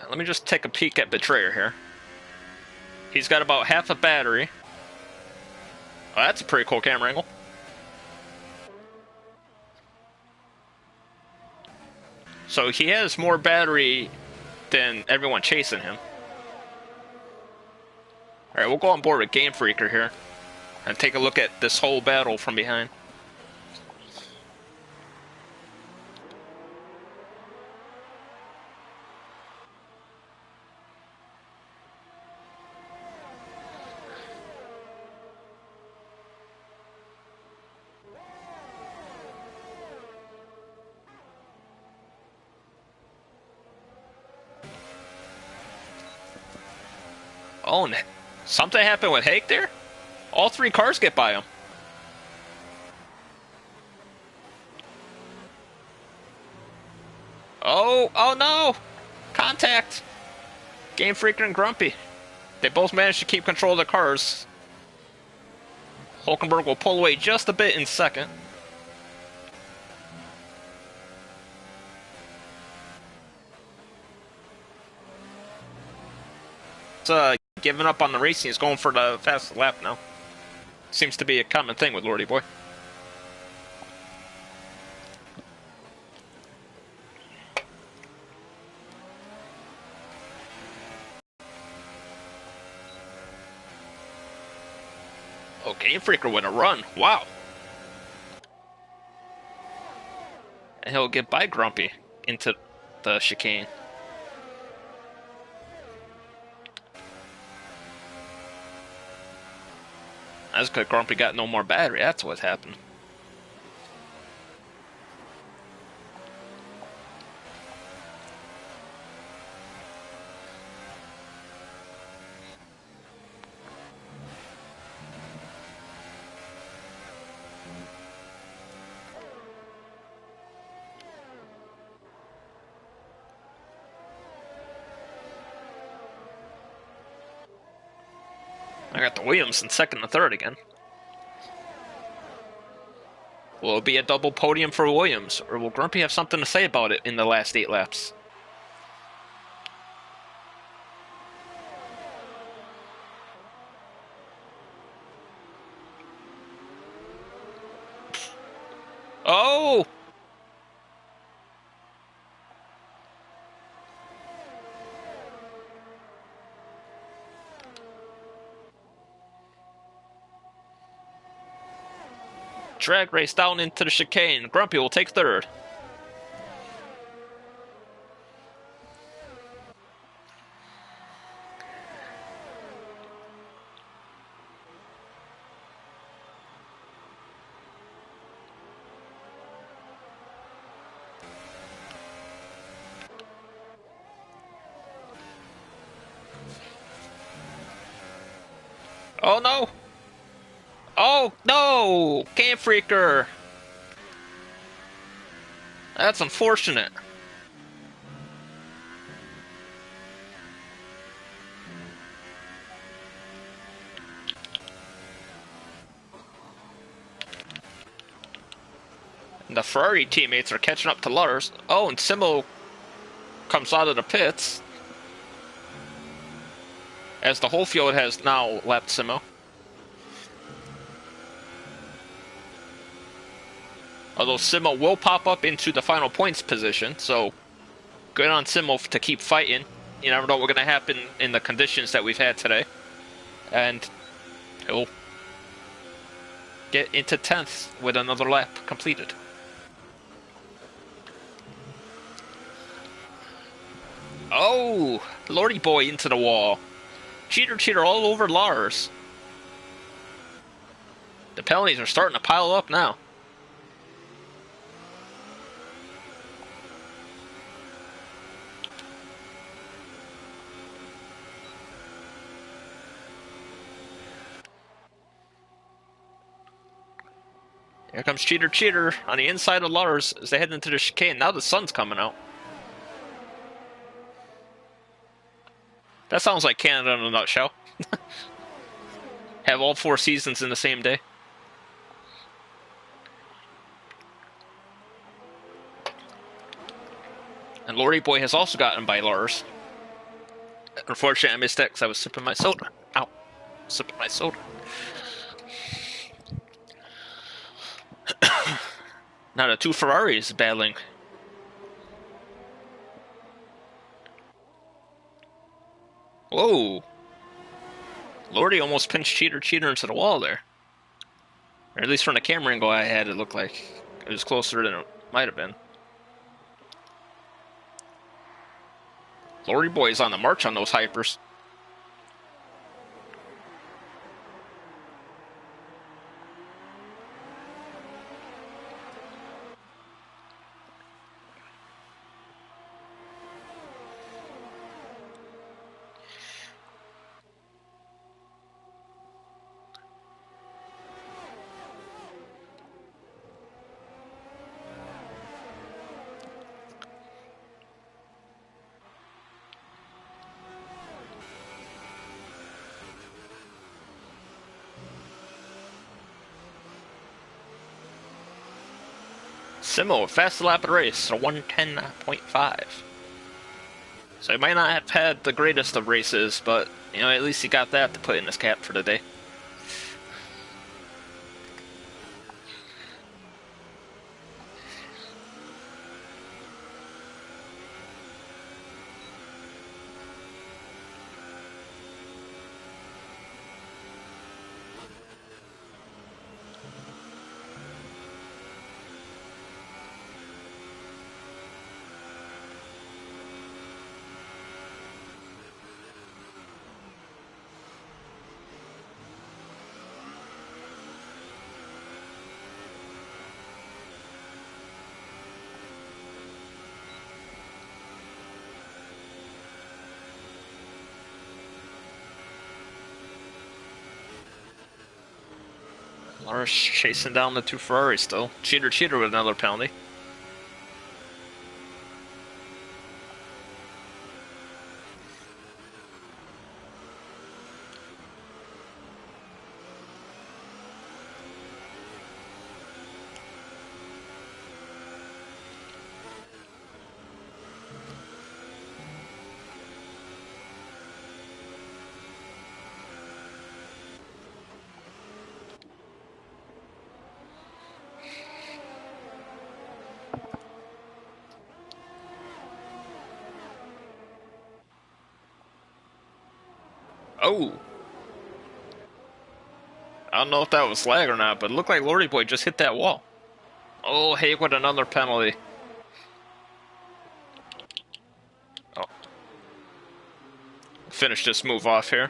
Let me just take a peek at Betrayer here. He's got about half a battery. Oh, that's a pretty cool camera angle. So he has more battery than everyone chasing him. Alright, we'll go on board with Game Freaker here and take a look at this whole battle from behind. Oh, something happened with Hake there? All 3 cars get by him. Oh no! Contact! Game Freaker and Grumpy. They both managed to keep control of the cars. Hulkenberg will pull away just a bit in second. Giving up on the racing. He's going for the fastest lap now. Seems to be a common thing with Lordy Boy. Oh, Game Freaker with a run. Wow. And he'll get by Grumpy into the chicane. That's because Grumpy got no more battery. That's what happened. I got the Williams in second and third again. Will it be a double podium for Williams, or will Grumpy have something to say about it in the last 8 laps? Oh! Drag race down into the chicane. Grumpy will take third. Oh no! Oh no! Can Freaker! That's unfortunate. And the Ferrari teammates are catching up to Lars. Oh, and Simo comes out of the pits. As the whole field has now left Simo. Although Simo will pop up into the final points position, so good on Simo to keep fighting. You never know what's going to happen in the conditions that we've had today. And he'll get into 10th with another lap completed. Oh, Lordy boy into the wall. Cheater all over Lars. The penalties are starting to pile up now. Here comes Cheater on the inside of Lars as they head into the chicane. Now the sun's coming out. That sounds like Canada in a nutshell. Have all 4 seasons in the same day. And Lordy Boy has also gotten by Lars. Unfortunately, I missed that because I was sipping my soda. Ow. Sipping my soda. Now the 2 Ferraris battling. Whoa. Lordy almost pinched Cheater into the wall there. Or at least from the camera angle I had, it looked like it was closer than it might have been. Lordy Boy is on the march on those hypers. Simo, fast lap of the race, a 110.5. So he might not have had the greatest of races, but you know, at least he got that to put in his cap for the day. Lars chasing down the 2 Ferraris still. Cheater with another penalty. Oh, I don't know if that was lag or not, but it looked like Lordy Boy just hit that wall. Oh, Haig with another penalty. Oh, finish this move off here.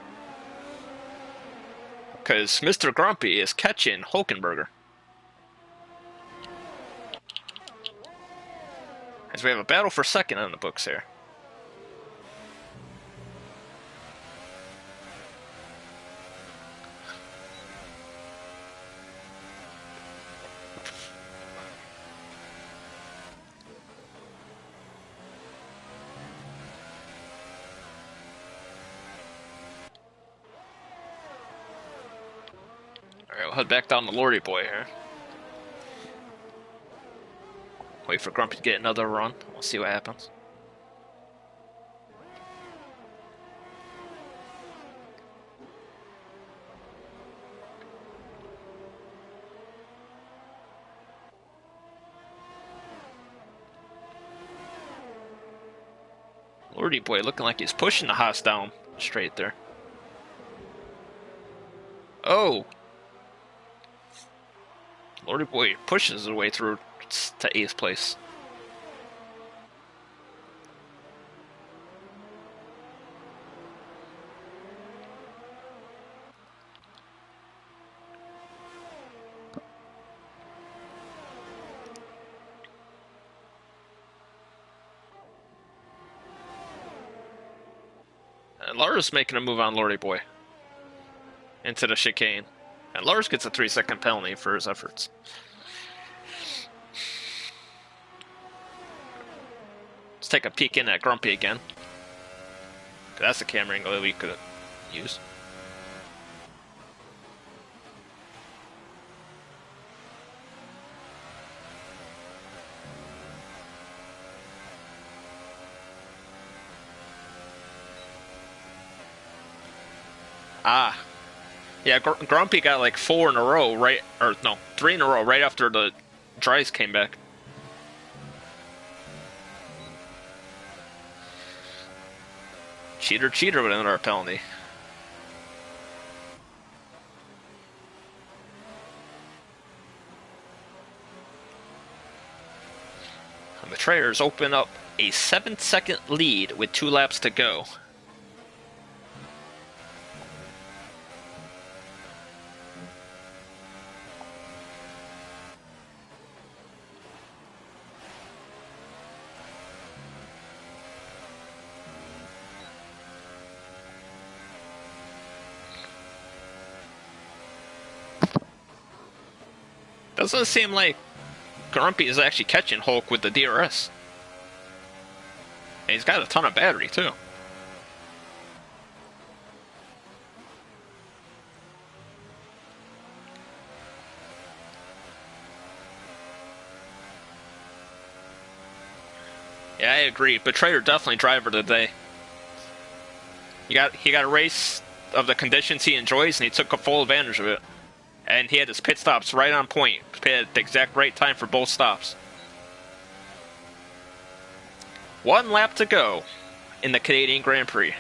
Because Mr. Grumpy is catching Hulkenberger. As we have a battle for second on the books here. Alright, we'll head back down to Lordy Boy here. Wait for Grumpy to get another run. We'll see what happens. Lordy Boy looking like he's pushing the Haas down straight there. Oh! Lordy Boy pushes his way through to 8th place. And Lars making a move on Lordy Boy into the chicane. And Lars gets a 3-second penalty for his efforts. Let's take a peek in at Grumpy again. That's the camera angle that we could use. Ah. Yeah, Grumpy got like 4 in a row, right? Or no, 3 in a row right after the dries came back. Cheater with another penalty. And the Betrayers open up a 7-second lead with 2 laps to go. Doesn't seem like Grumpy is actually catching Hulk with the DRS. And he's got a ton of battery, too. Yeah, I agree. Betrayer definitely driver today. He got a race of the conditions he enjoys, and he took a full advantage of it. And he had his pit stops right on point. He had the exact right time for both stops. 1 lap to go in the Canadian Grand Prix.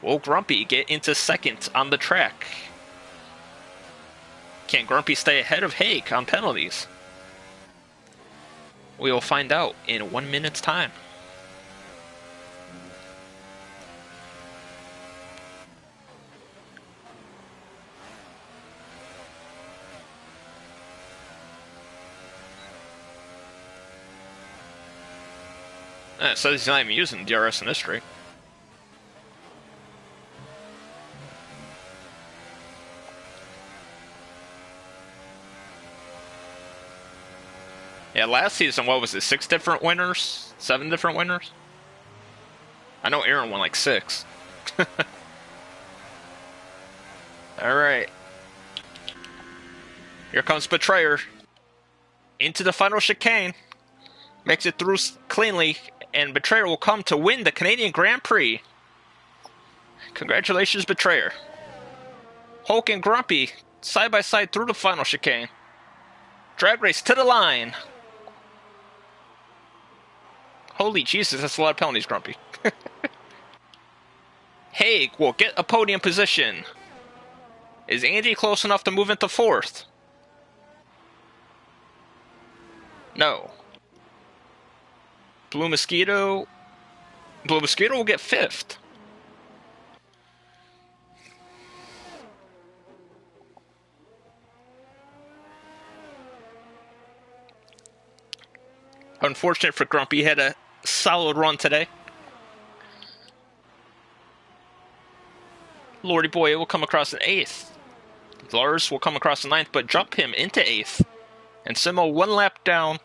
Will Grumpy get into second on the track? Can Grumpy stay ahead of Haig on penalties? We will find out in 1 minute's time. It says he's not even using DRS in this streak. Yeah, last season, what was it, 6 different winners? 7 different winners? I know Aaron won like 6. Alright. Here comes Betrayer. Into the final chicane. Makes it through cleanly, and Betrayer will come to win the Canadian Grand Prix. Congratulations, Betrayer. Hulk and Grumpy, side by side through the final chicane. Drag race to the line. Holy Jesus, that's a lot of penalties, Grumpy. Haig will get a podium position. Is Andy close enough to move into 4th? No. Blue Mosquito will get 5th. Unfortunate for Grumpy, he had a solid run today. Lordy Boy will come across in 8th. Lars will come across in 9th, but jump him into 8th. And Simo 1 lap down,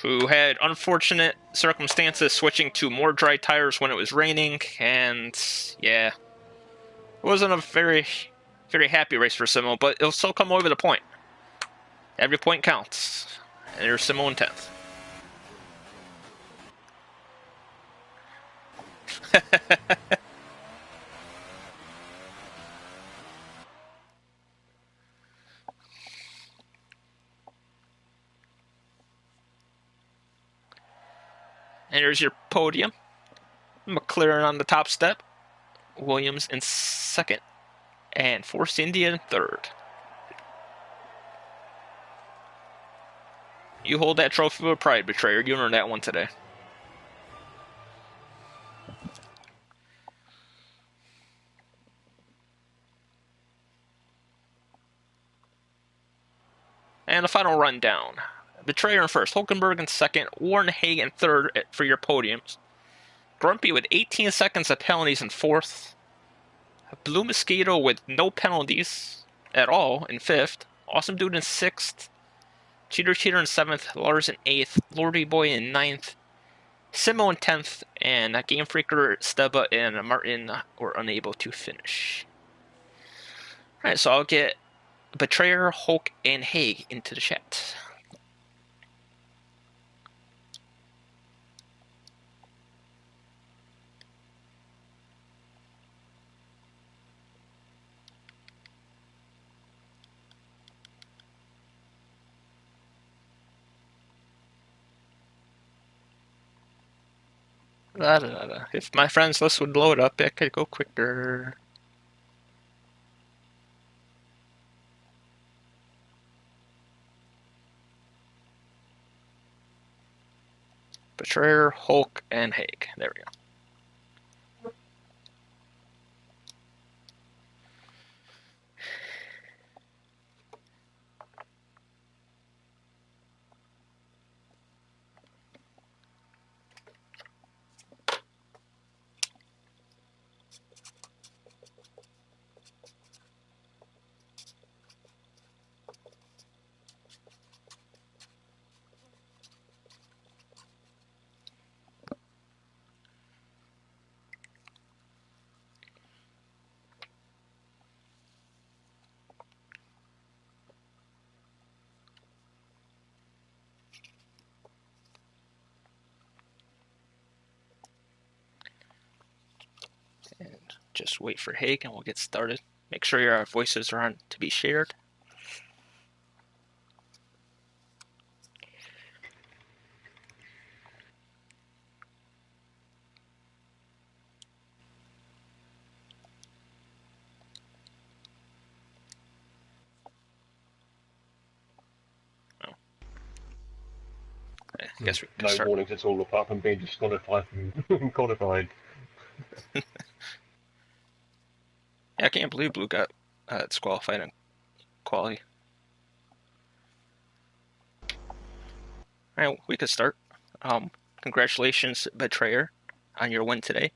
who had unfortunate circumstances switching to more dry tires when it was raining, and yeah, it wasn't a very, very happy race for Simo, but it'll still come over the point. Every point counts. And there's Simo in 10th. And here's your podium. McLaren on the top step. Williams in 2nd. And Force India in 3rd. You hold that trophy with pride, Betrayer. You earned that one today. And the final rundown. Betrayer in 1st, Hulkenberg in 2nd, Warren Haig in 3rd for your podiums. Grumpy with 18 seconds of penalties in 4th. Blue Mosquito with no penalties at all in 5th. Awesome Dude in 6th. Cheater in 7th. Lars in 8th. Lordy Boy in 9th. Simo in 10th. And Game Freaker, Steba, and Martin were unable to finish. Alright, so I'll get Betrayer, Hulk, and Haig into the chat. If my friends list would load up, it could go quicker. Betrayer, Hulk, and Haig. There we go. And just wait for Haig and we'll get started. Make sure your voices are on to be shared. I guess we can no start. warnings at all apart from being disqualified from qualified. Yeah, I can't believe Blue got disqualified in quali. Alright, we could start. Congratulations, Betrayer, on your win today.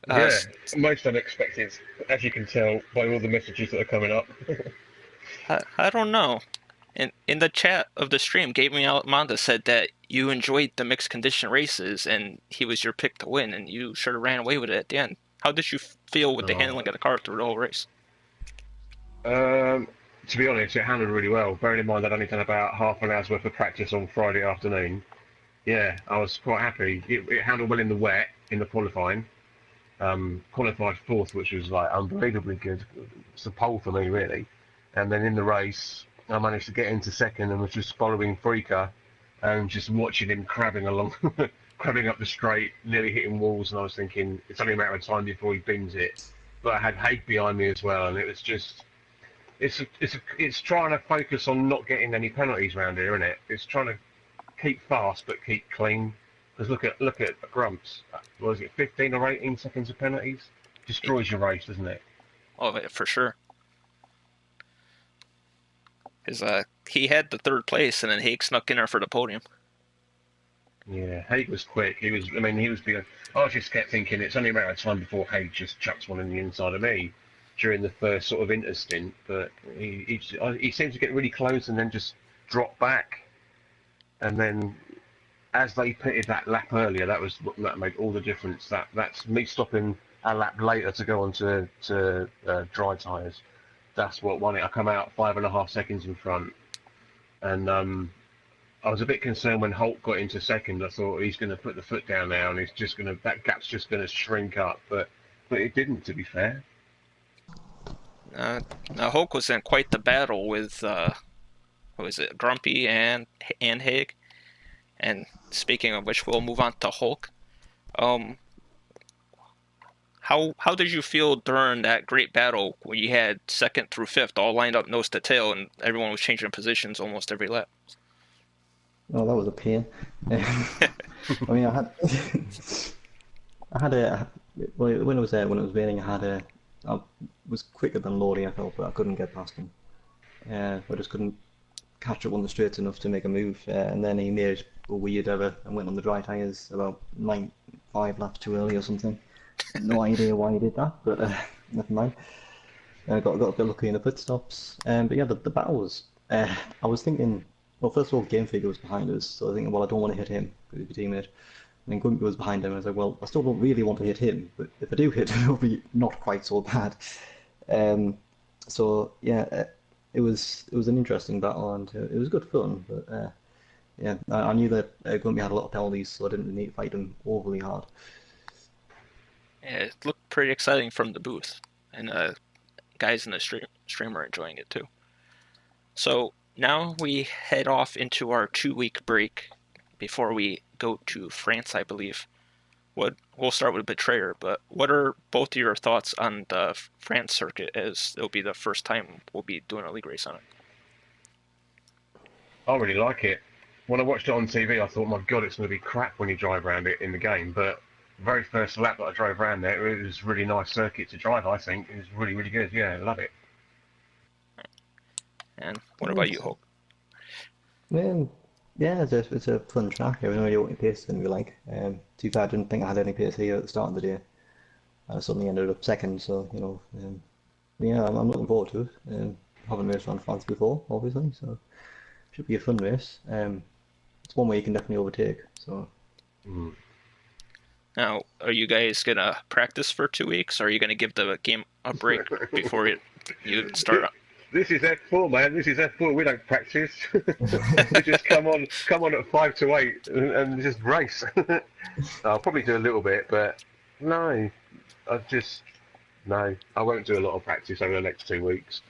Yeah, most unexpected, as you can tell by all the messages that are coming up. I don't know. In the chat of the stream, Gabe Almanda said that you enjoyed the mixed condition races and he was your pick to win, and you sort of ran away with it at the end. How did you feel with the handling of the car through the whole race? To be honest, it handled really well. Bearing in mind I'd only done about half an hour's worth of practice on Friday afternoon. Yeah, I was quite happy. It handled well in the wet, in the qualifying. Qualified 4th, which was like unbelievably good. It's a pole for me, really. And then in the race, I managed to get into 2nd and was just following Freaker and just watching him crabbing along crabbing up the straight, nearly hitting walls, and I was thinking it's only a matter of time before he bins it. But I had Haig behind me as well, and it was just it's trying to focus on not getting any penalties around here, isn't it? It's trying to keep fast but keep clean. Because look at Grumps. What was it, 15 or 18 seconds of penalties? Destroys your race, doesn't it? Oh, for sure. Because he had the third place, and then Haig snuck in there for the podium. Yeah, Haig was quick. He was. I mean, he was being. I just kept thinking it's only a matter of time before Haig just chucks one in the inside of me during the first sort of interstint. But he seemed to get really close and then just drop back. And then, as they pitted that lap earlier, that made all the difference. That's me stopping a lap later to go on to dry tyres. That's what won it. I come out 5.5 seconds in front, and I was a bit concerned when Holt got into second. I thought he's going to put the foot down now, and that gap's just going to shrink up. But it didn't, to be fair. Now Hulk was in quite the battle with what was it, Grumpy and Haig. And speaking of which, we'll move on to Hulk. How did you feel during that great battle when you had second through fifth all lined up nose to tail, and everyone was changing positions almost every lap? Oh, that was a pain. I mean, I had a well, when it was raining, I was quicker than Lordy, I felt, but I couldn't get past him. I just couldn't catch up on the straights enough to make a move. And then he made a weird error and went on the dry tyres about 5 laps too early or something. No idea why he did that, but never mind. Got a bit lucky in the pit stops. But yeah, the battles. I was thinking, well, first of all, Game Figure was behind us, so I was thinking, well, I don't want to hit him because he's a teammate. And then Grumpy was behind him, and I was like, well, I still don't really want to hit him, but if I do hit him, it'll be not quite so bad. So yeah, it was an interesting battle, and it was good fun. But yeah, I knew that Grumpy had a lot of penalties, so I didn't really need to fight him overly hard. Yeah, it looked pretty exciting from the booth, and guys in the stream are enjoying it too. So now we head off into our 2-week break before we go to France, I believe. We'll start with Betrayer, but what are both of your thoughts on the France circuit, as it'll be the first time we'll be doing a league race on it? I really like it. When I watched it on TV, I thought, my God, it's going to be crap when you drive around it in the game. But the very first lap that I drove around there, it was a really nice circuit to drive, I think. It was really, really good. Yeah, I love it. And what about you, Hope? Yeah, it's a fun track. I have no idea what your pace is going to be like. Too bad I didn't think I had any pace here at the start of the day. I suddenly ended up second, so, yeah, I'm looking forward to it. Haven't raced around France before, obviously, so should be a fun race. It's one way you can definitely overtake, so. Now, are you guys going to practice for 2 weeks, or are you going to give the game a break before you start? This is F4, man. This is F4. We don't practice. We just come on at 5 to 8 and just race. I'll probably do a little bit, but no, I won't do a lot of practice over the next 2 weeks.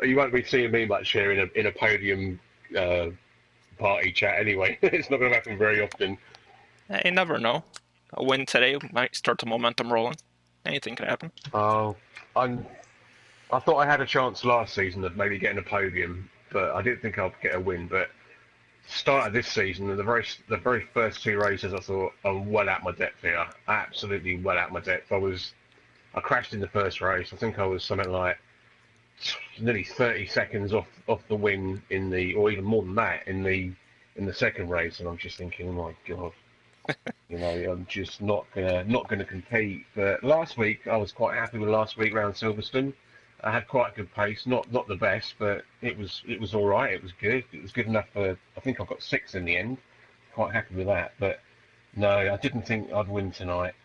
You won't be seeing me much here in a podium party chat anyway. It's not going to happen very often. You never know. A win today might start the momentum rolling. Anything could happen. Oh, I thought I had a chance last season of maybe getting a podium, but I didn't think I'd get a win. But start of this season, the very first 2 races, I thought I'm well out my depth here. Absolutely well out my depth. I crashed in the first race. I think I was something like nearly 30 seconds off the win or even more than that in the second race, and I'm just thinking, oh my God. I'm just not gonna compete. But last week, I was quite happy with last week round Silverstone. I had quite a good pace, not the best, but it was all right. It was good. It was good enough for. I think I got 6 in the end. Quite happy with that. But no, I didn't think I'd win tonight.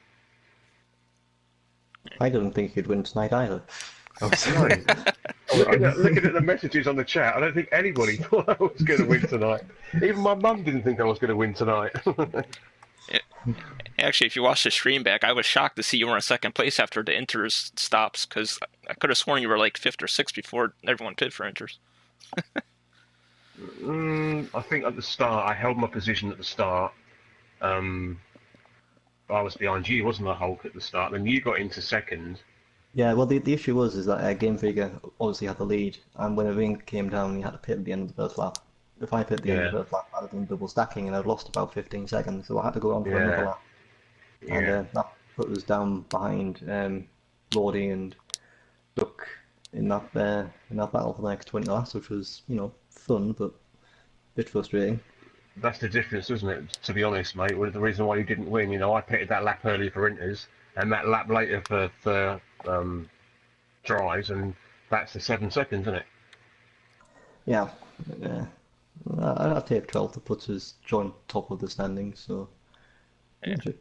I didn't think you'd win tonight either. No. Looking at the messages on the chat, I don't think anybody thought I was going to win tonight. Even my mum didn't think I was going to win tonight. Actually, if you watch the stream back, I was shocked to see you were in second place after the Inters stops, because I could have sworn you were like 5th or 6th before everyone pitted for Inters. I think at the start, I held my position at the start. I was behind you, wasn't I, Hulk, at the start? Then you got into second. Yeah, well, the issue was is that Game Freaker obviously had the lead, and when the ring came down, he had to pit at the end of the first lap. If I pit at the end of Yeah, the first lap, I'd have done double stacking, and I'd lost about 15 seconds, so I had to go on for another yeah, lap, and yeah. that put us down behind Lordy and Duck in that battle for the next 20 laps, which was fun but a bit frustrating. That's the difference, isn't it? To be honest, mate, was the reason why you didn't win. I pitted that lap early for Inters, and that lap later for drives, and that's the 7 seconds, isn't it? Yeah, yeah. I'd take 12 to put us joint top of the standings, so Yeah, yeah, sure.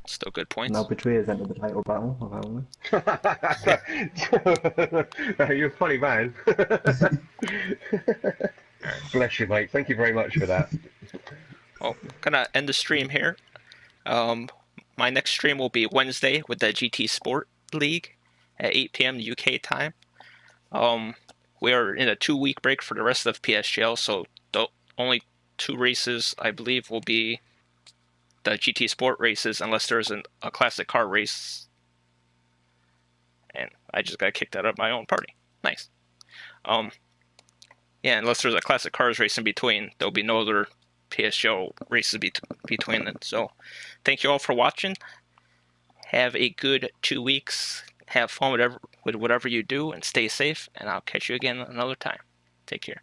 still good Now points. Betrayers enter the title battle, apparently. You're a funny man. All right. Bless you, mate. Thank you very much for that. Well, gonna end the stream here. Um, my next stream will be Wednesday with the GT Sport League at 8 p.m. UK time. We're in a 2-week break for the rest of PSGL, so the only 2 races I believe will be the GT Sport races, unless there's a classic car race. And I just got kicked out of my own party. Nice. Yeah, unless there's a classic cars race in between, there'll be no other PSGL races between them. So, thank you all for watching. Have a good 2 weeks. Have fun with whatever you do, and stay safe. And I'll catch you again another time. Take care.